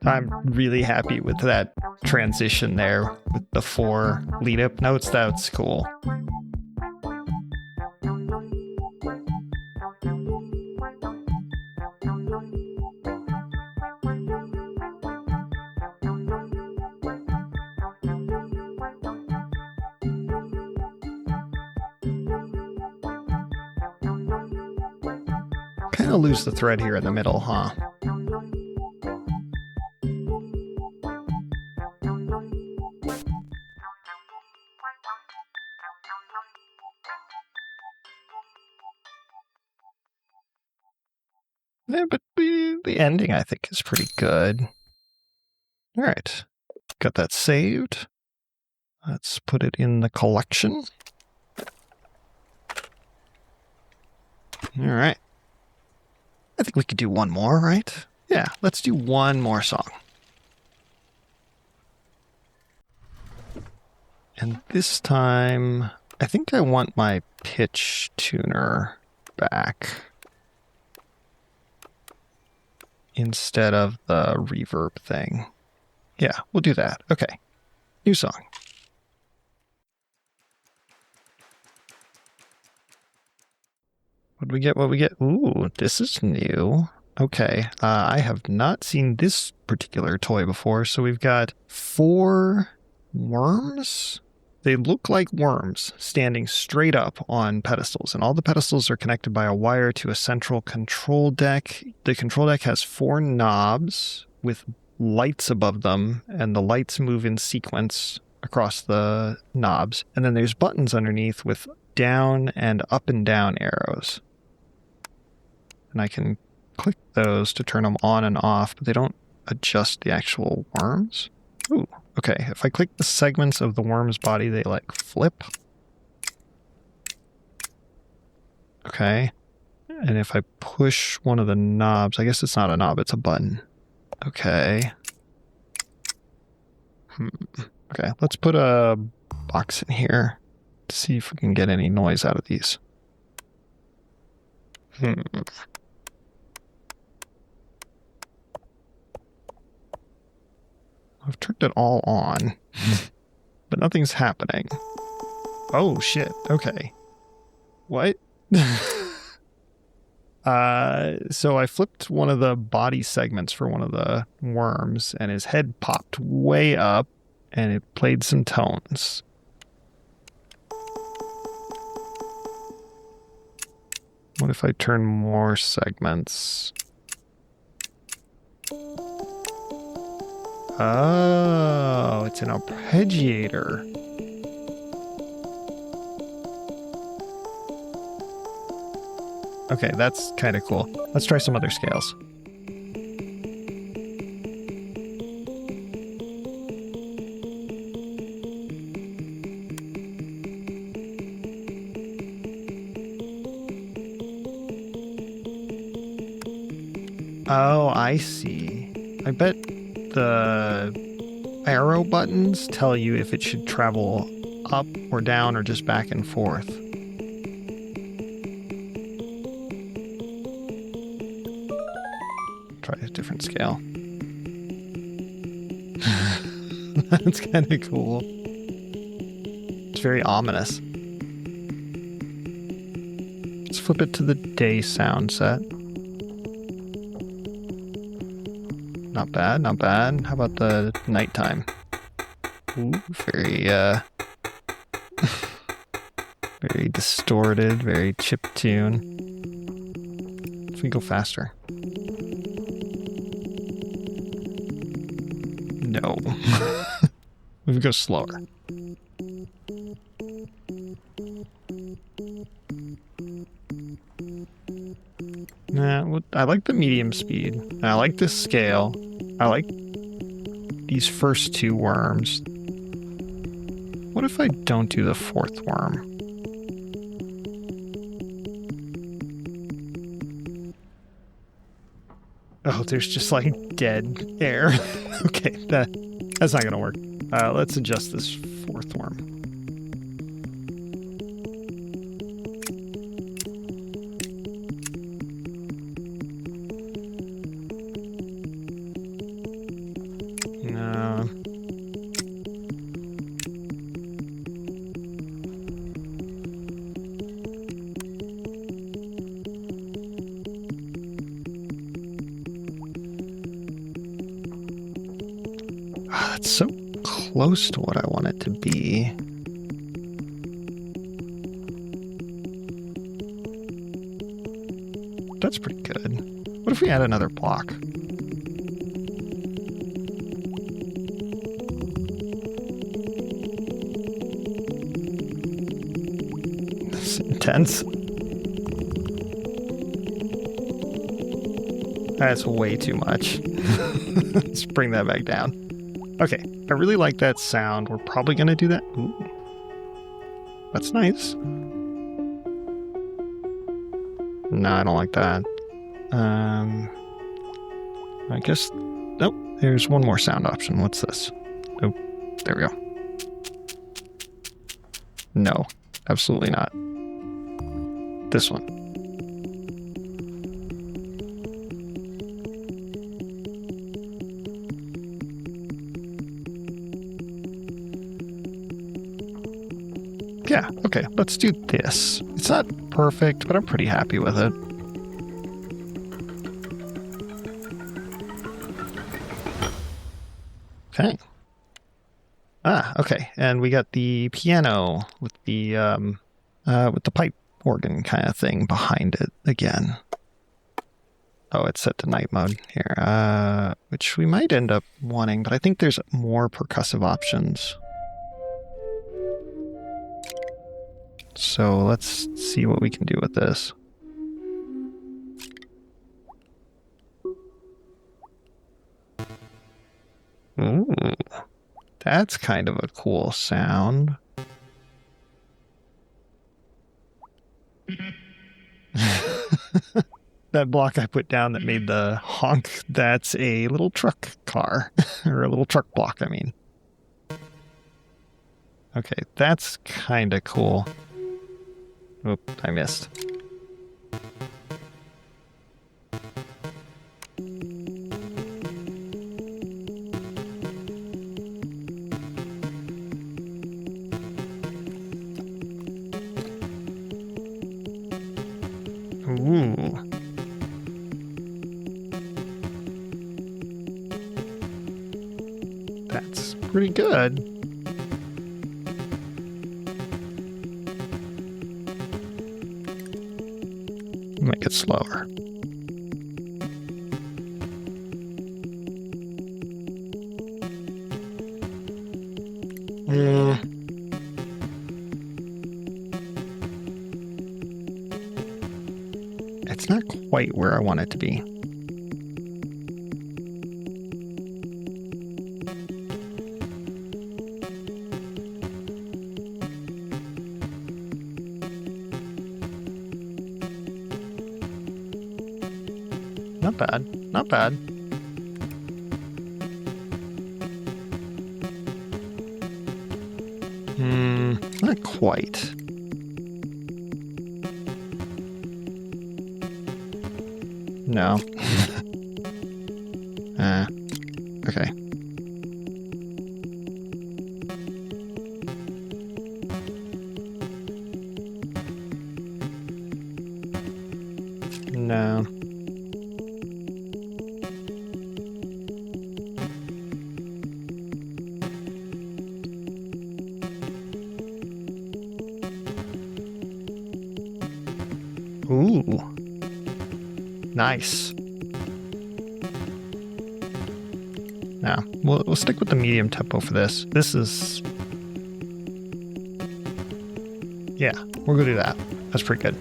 I'm really happy with that transition there with the 4 lead-up notes. That's cool. Kind of lose the thread here in the middle, huh? Yeah, but the ending, I think, is pretty good. All right. Got that saved. Let's put it in the collection. All right. I think we could do one more, right? Yeah, let's do one more song. And this time, I think I want my pitch tuner back instead of the reverb thing. Yeah, we'll do that. Okay. New song. What do we get? What we get? Ooh, this is new. Okay. I have not seen this particular toy before. So we've got 4 worms. They look like worms standing straight up on pedestals, and all the pedestals are connected by a wire to a central control deck. The control deck has 4 knobs with lights above them, and the lights move in sequence across the knobs. And then there's buttons underneath with down and down arrows. And I can click those to turn them on and off, but they don't adjust the actual worms. Ooh, okay. If I click the segments of the worm's body, they like flip. Okay. And if I push one of the knobs, I guess it's not a knob, it's a button. Okay. Okay, let's put a box in here to see if we can get any noise out of these. I've turned it all on, but nothing's happening. Oh, shit. Okay. What? So I flipped one of the body segments for one of the worms, and his head popped way up, and it played some tones. What if I turn more segments? Oh, it's an arpeggiator. Okay, that's kind of cool. Let's try some other scales. Oh, I see. I bet the arrow buttons tell you if it should travel up or down or just back and forth. Try a different scale. That's kind of cool. It's very ominous. Let's flip it to the day sound set. Not bad, not bad. How about the nighttime? Ooh, very, very distorted, very chiptune. If we go faster. No. We go slower. Nah, I like the medium speed. I like this scale. I like these first 2 worms. What if I don't do the 4th worm? Oh, there's just like dead air. Okay, that's not gonna work. Let's adjust this fourth worm. No. That's so close to what I want it to be. That's pretty good. What if we add another block? This is intense. That's way too much. Let's bring that back down. Okay, I really like that sound. We're probably going to do that. Ooh. That's nice. No, I don't like that. I guess... Nope, there's one more sound option. What's this? Oh, there we go. No, absolutely not. This one. Yeah, okay, let's do this. It's not perfect, but I'm pretty happy with it. Okay. Okay, and we got the piano with the pipe organ kind of thing behind it again. Oh, it's set to night mode here, which we might end up wanting, but I think there's more percussive options. So let's see what we can do with this. Ooh, that's kind of a cool sound. That block I put down that made the honk, that's a little truck car. Or a little truck block, I mean. Okay, that's kind of cool. Oop, I missed. Ooh. That's pretty good. Make it slower. It's not quite where I want it to be. Not bad. Not bad. Not quite. No. Okay. No. Ooh. Nice. Now, we'll stick with the medium tempo for this. This is... Yeah, we're gonna do that. That's pretty good.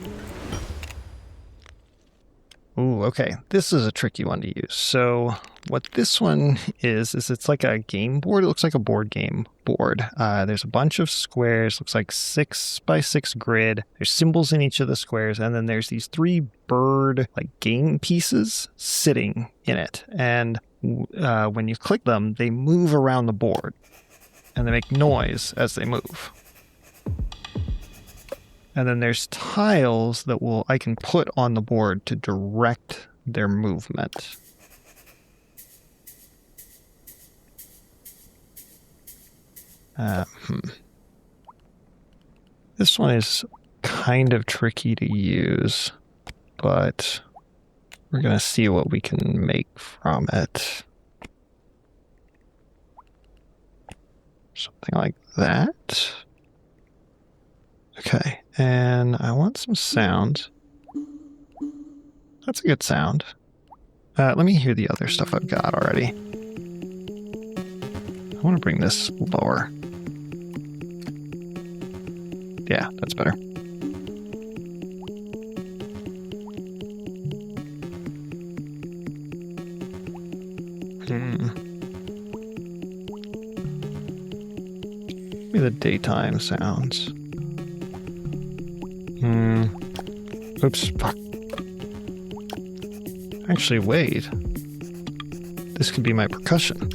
Ooh, okay. This is a tricky one to use. So what this one is it's like a game board. It looks like a board game board. There's a bunch of squares. Looks like 6x6 grid. There's symbols in each of the squares. And then there's these 3 bird like game pieces sitting in it. And when you click them, they move around the board. and they make noise as they move. And then there's tiles that I can put on the board to direct their movement. This one is kind of tricky to use, but we're going to see what we can make from it. Something like that. Okay, and I want some sound. That's a good sound. Let me hear the other stuff I've got already. I want to bring this lower. Yeah, that's better. Maybe the daytime sounds. Oops, fuck. Actually, wait. This could be my percussion.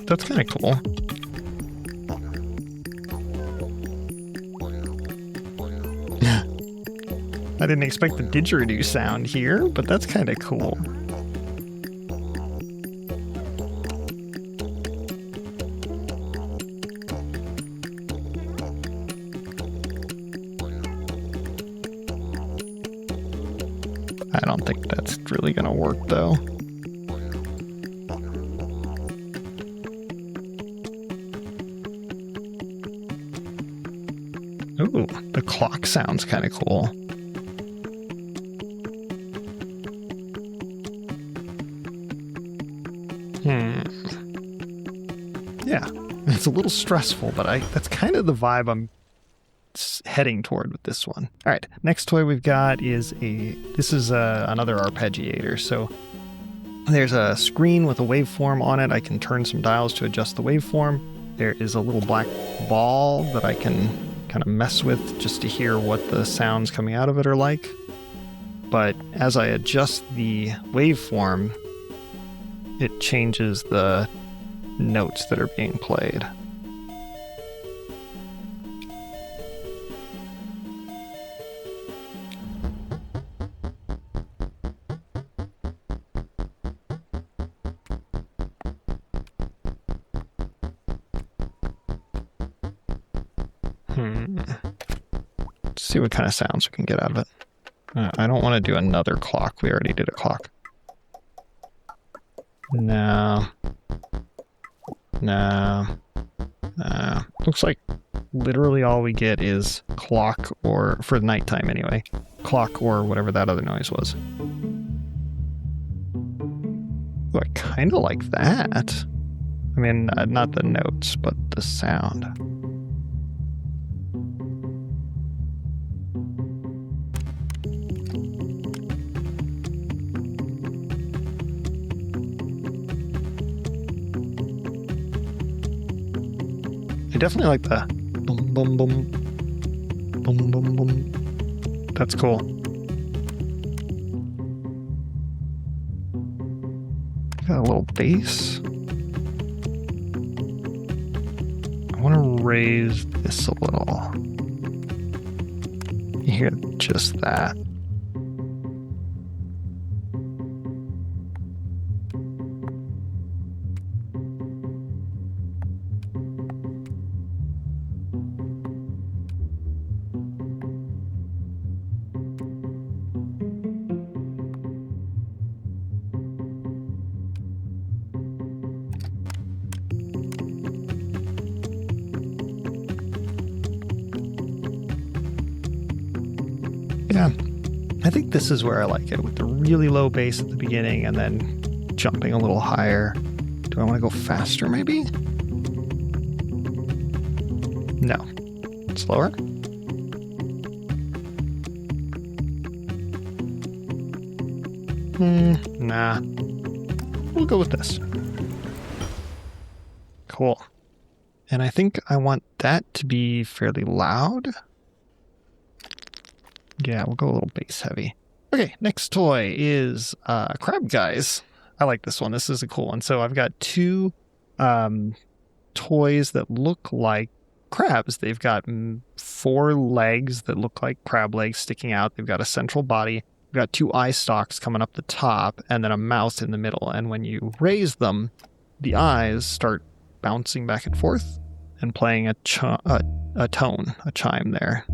That's kind of cool. I didn't expect the didgeridoo sound here, but that's kind of cool. I don't think that's really going to work, though. Ooh, the clock sounds kind of cool. Yeah, it's a little stressful, but that's kind of the vibe I'm heading toward with this one. All right, next toy we've got is another arpeggiator. So there's a screen with a waveform on it. I can turn some dials to adjust the waveform. There is a little black ball that I can kind of mess with just to hear what the sounds coming out of it are like. But as I adjust the waveform, it changes the notes that are being played. Let's see what kind of sounds we can get out of it. I don't want to do another clock. We already did a clock. No. Looks like literally all we get is clock, or for nighttime anyway, clock or whatever that other noise was. Ooh, I kind of like that. I mean, not the notes, but the sound. I definitely like the boom, boom, boom, boom, boom, boom. That's cool. Got a little bass. I want to raise this a little. You hear just that. Yeah, I think this is where I like it, with the really low bass at the beginning and then jumping a little higher. Do I want to go faster, maybe? No. Slower? Nah. we'll go with this. Cool. And I think I want that to be fairly loud. Yeah, we'll go a little bass heavy. Okay, next toy is Crab Guys. I like this one. This is a cool one. So I've got two toys that look like crabs. They've got 4 legs that look like crab legs sticking out. They've got a central body. We've got 2 eye stalks coming up the top and then a mouth in the middle. And when you raise them, the eyes start bouncing back and forth and playing a tone, a chime there.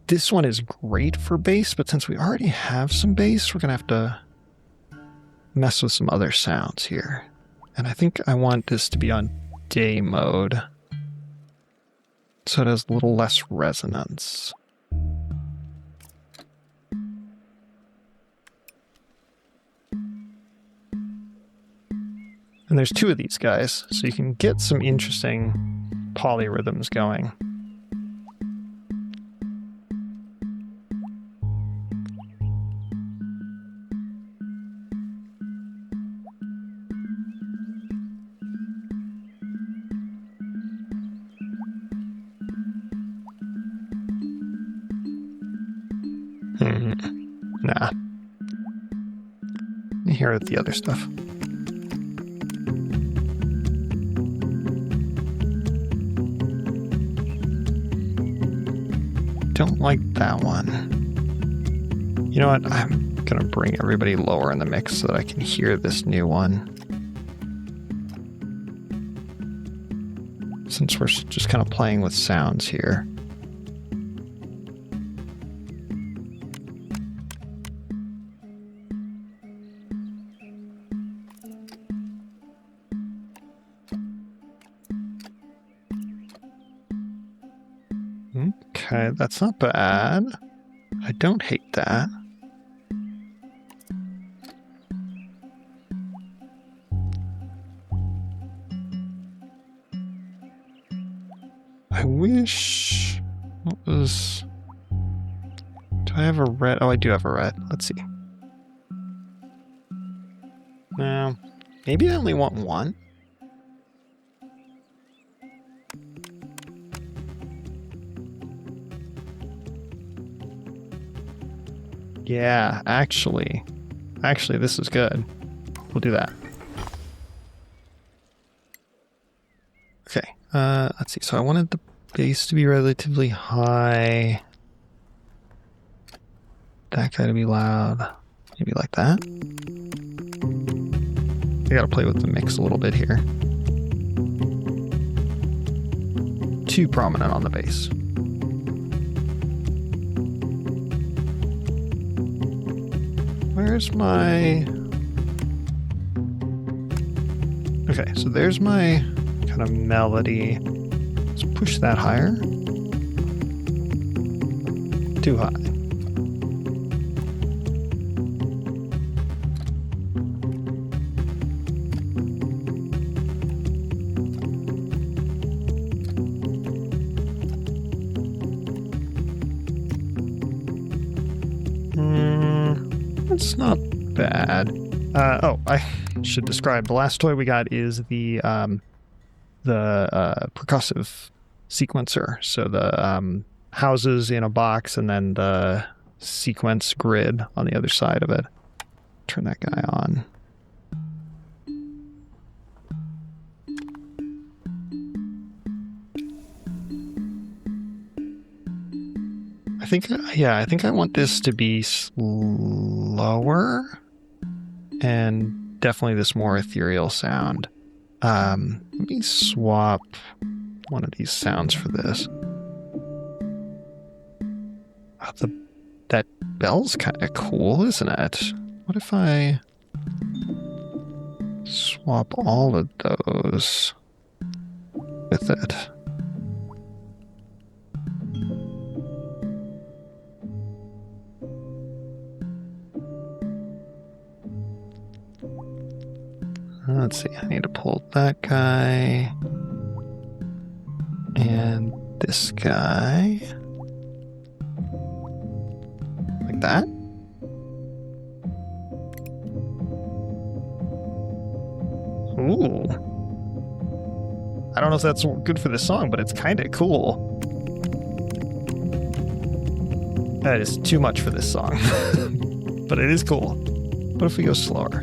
This one is great for bass, but since we already have some bass, we're going to have to mess with some other sounds here. And I think I want this to be on day mode, so it has a little less resonance. And there's 2 of these guys, so you can get some interesting polyrhythms going. Nah. Here the other stuff. Don't like that one. You know what? I'm gonna bring everybody lower in the mix so that I can hear this new one. Since we're just kind of playing with sounds here. Okay, that's not bad. I don't hate that. I wish... What was... Do I have a red? Oh, I do have a red. Let's see. No. Maybe I only want one. Yeah, actually, this is good. We'll do that. Okay, let's see. So I wanted the bass to be relatively high. That guy to be loud. Maybe like that. I gotta play with the mix a little bit here. Too prominent on the bass. Where's my... Okay, so there's my kind of melody. Let's push that higher. Too high. It's not bad. Oh, I should describe. The last toy we got is the percussive sequencer. So the houses in a box and then the sequence grid on the other side of it. Turn that guy on. I think I want this to be slower and definitely this more ethereal sound. Let me swap one of these sounds for this. Oh, that bell's kind of cool, isn't it? What if I swap all of those with it? Let's see, I need to pull that guy and this guy like that. don't know if that's good for the song, but it's kind of cool. That is too much for this song. But it is cool. What if we go slower?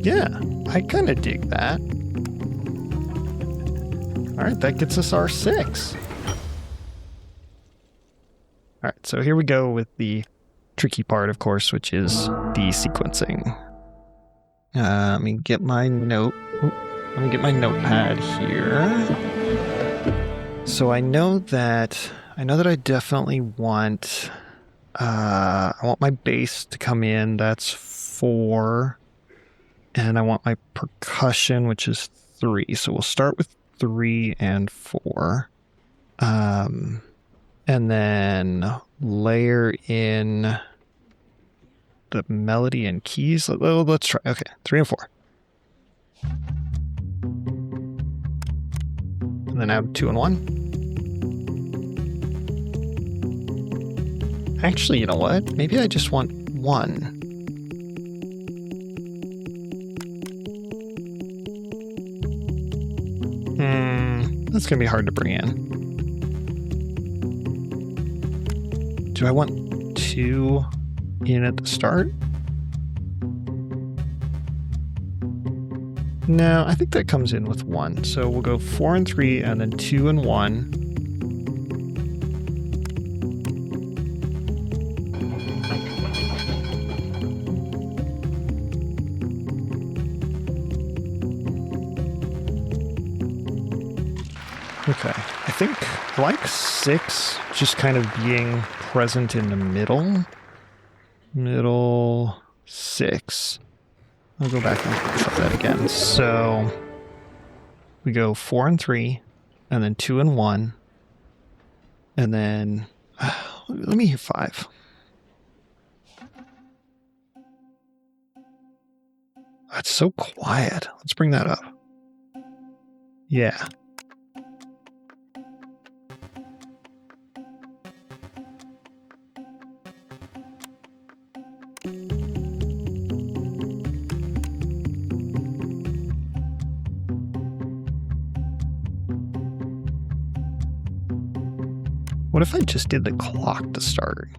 Yeah, I kind of dig that. All right, that gets us our 6. All right, so here we go with the tricky part, of course, which is the sequencing. Let me get my notepad here. So I know that I definitely want I want my bass to come in. That's 4. And I want my percussion, which is 3. So we'll start with 3 and 4. And then layer in the melody and keys. Let's try. Okay, 3 and 4. And then add 2 and 1. Actually, you know what? Maybe I just want 1. That's going to be hard to bring in. Do I want 2 in at the start? No, I think that comes in with 1. So we'll go 4 and 3 and then 2 and 1. Okay, I think I like 6 just kind of being present in the middle. Middle 6. I'll go back and try that again. So we go 4 and 3, and then 2 and 1, and then let me hear 5. That's so quiet. Let's bring that up. Yeah. What if I just did the clock to start?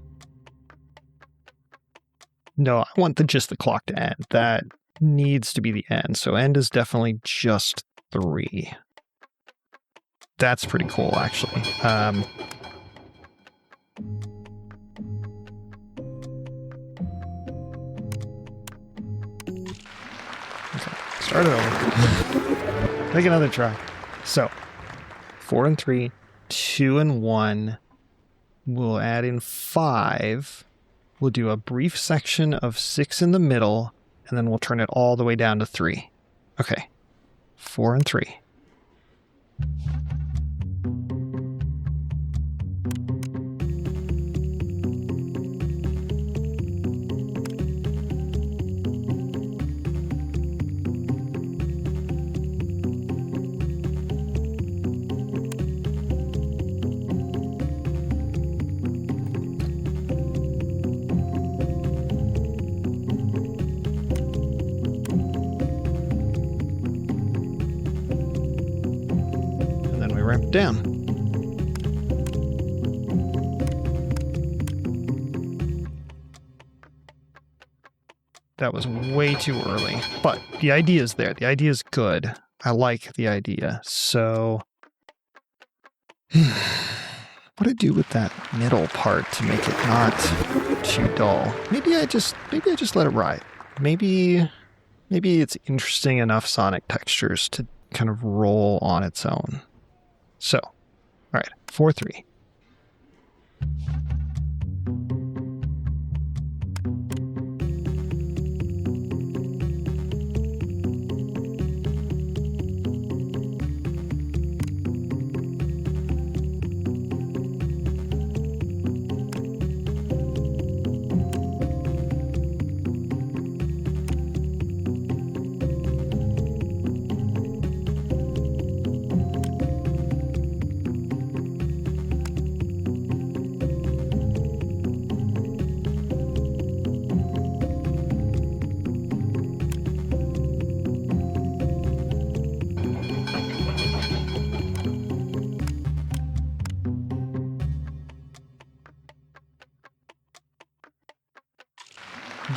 No, I want just the clock to end. That needs to be the end. So end is definitely just 3. That's pretty cool, actually. Okay, start it over. Take another try. So 4 and 3, 2 and 1. We'll add in 5. We'll do a brief section of 6 in the middle, and then we'll turn it all the way down to 3. Okay. 4 and 3. Ramp it down. That was way too early, but the idea is there. The idea is good. I like the idea. So what do I do with that middle part to make it not too dull? Maybe I just let it ride. Maybe it's interesting enough sonic textures to kind of roll on its own. So, all right, 4, 3.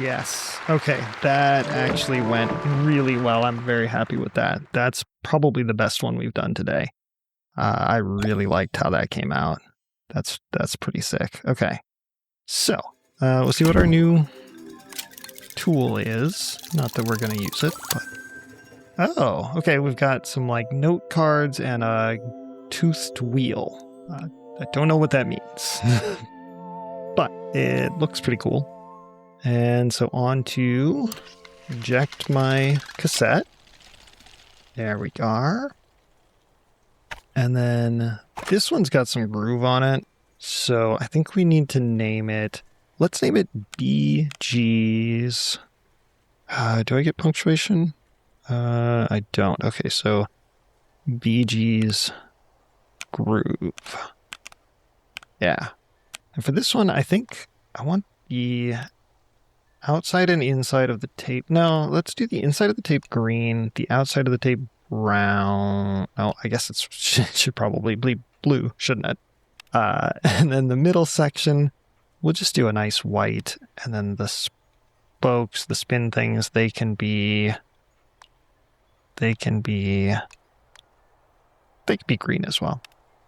Yes. Okay. That actually went really well. I'm very happy with that. That's probably the best one we've done today. I really liked how that came out. That's pretty sick. Okay. So, we'll see what our new tool is. Not that we're going to use it, but... Oh, okay. We've got some like note cards and a toothed wheel. I don't know what that means, but it looks pretty cool. And so on to eject my cassette. There we are. And then this one's got some groove on it. So I think we need to name it. Let's name it BG's. Do I get punctuation? I don't. Okay, so BG's groove. Yeah. And for this one, I think I want the outside and inside of the tape. No, let's do the inside of the tape green, the outside of the tape brown. Oh, I guess it should probably be blue, shouldn't it? And then the middle section, we'll just do a nice white. And then the spokes, the spin things, they can be green as well.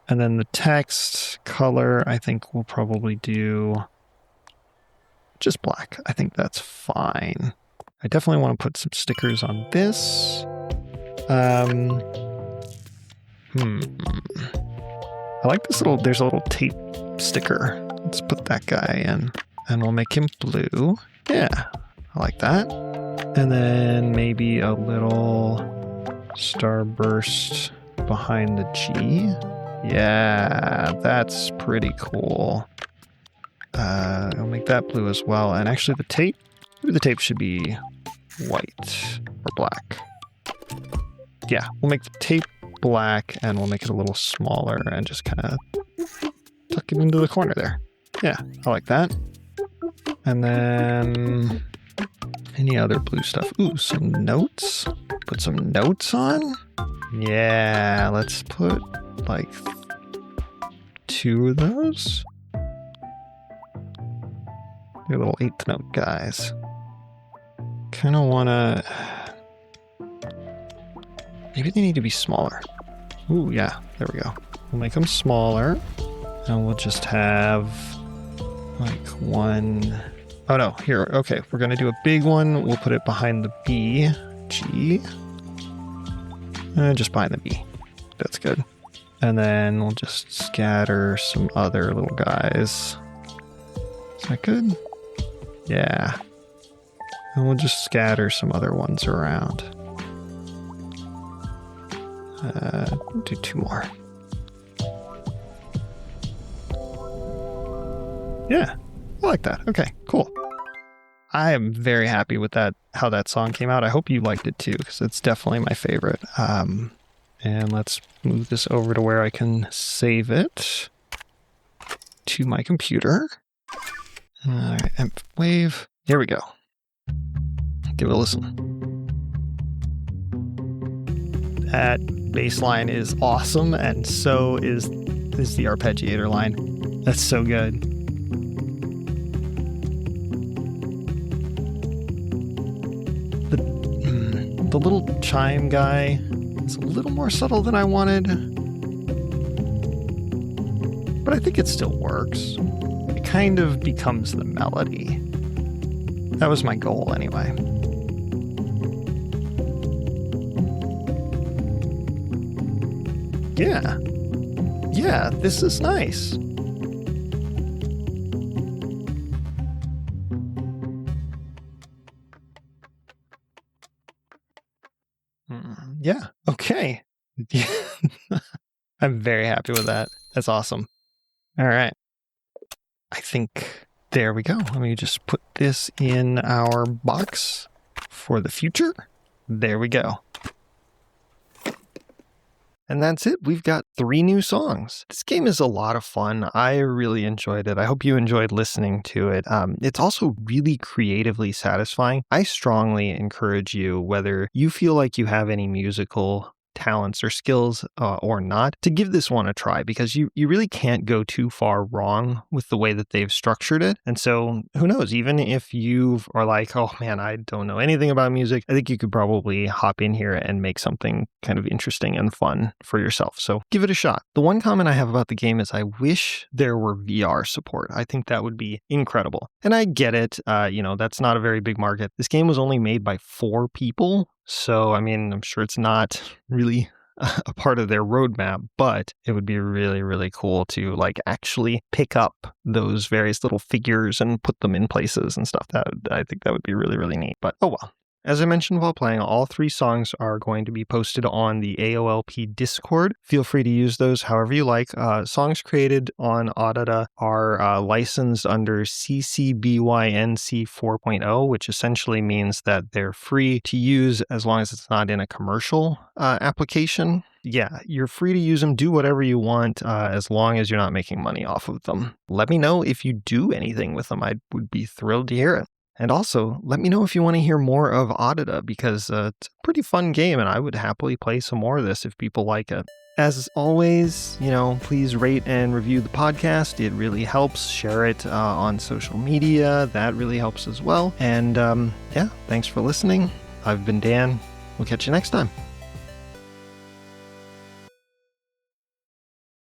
And then the text color, I think we'll probably do just black. I think that's fine. I definitely want to put some stickers on this. I like this there's a little tape sticker. Let's put that guy in and we'll make him blue. Yeah, I like that. And then maybe a little starburst behind the G. Yeah, that's pretty cool. I'll make that blue as well. And actually the tape should be white or black. Yeah, we'll make the tape black and we'll make it a little smaller and just kind of tuck it into the corner there. Yeah, I like that. And then any other blue stuff? Ooh, some notes. Put some notes on. Yeah, let's put like 2 of those. Your little 8th note guys. Kind of want to... Maybe they need to be smaller. Ooh, yeah, there we go. We'll make them smaller. And we'll just have like one... Oh no, here, okay. We're going to do a big one. We'll put it behind the B, G. Just behind the B. That's good. And then we'll just scatter some other little guys. Is that good? Yeah. And we'll just scatter some other ones around. Do 2 more. Yeah, I like that. Okay, cool. I am very happy with that, how that song came out. I hope you liked it too, because it's definitely my favorite. And let's move this over to where I can save it to my computer. All right, wave. Here we go. Give it a listen. That bass line is awesome, and so is the arpeggiator line. That's so good. The little chime guy is a little more subtle than I wanted, but I think it still works. It kind of becomes the melody. That was my goal anyway. Yeah. Yeah, this is nice. Yeah, okay. I'm very happy with that. That's awesome. All right. I think there we go. Let me just put this in our box for the future. There we go. And that's it. We've got 3 new songs. This game is a lot of fun. I really enjoyed it. I hope you enjoyed listening to it. It's also really creatively satisfying. I strongly encourage you, whether you feel like you have any musical talents or skills or not, to give this one a try, because you really can't go too far wrong with the way that they've structured it. And so who knows, even if you are like, oh man, I don't know anything about music, I think you could probably hop in here and make something kind of interesting and fun for yourself. So give it a shot. The one comment I have about the game is I wish there were VR support. I think that would be incredible. And I get it. That's not a very big market. This game was only made by 4 people. So, I mean, I'm sure it's not really a part of their roadmap, but it would be really, really cool to actually pick up those various little figures and put them in places and stuff. I think that would be really, really neat. But oh well. As I mentioned while playing, all 3 songs are going to be posted on the AOLP Discord. Feel free to use those however you like. Songs created on Oddada are licensed under CC BY NC 4.0, which essentially means that they're free to use as long as it's not in a commercial application. Yeah, you're free to use them, do whatever you want, as long as you're not making money off of them. Let me know if you do anything with them. I would be thrilled to hear it. And also, let me know if you want to hear more of Oddada, because it's a pretty fun game, and I would happily play some more of this if people like it. As always, please rate and review the podcast. It really helps. Share it on social media. That really helps as well. And thanks for listening. I've been Dan. We'll catch you next time.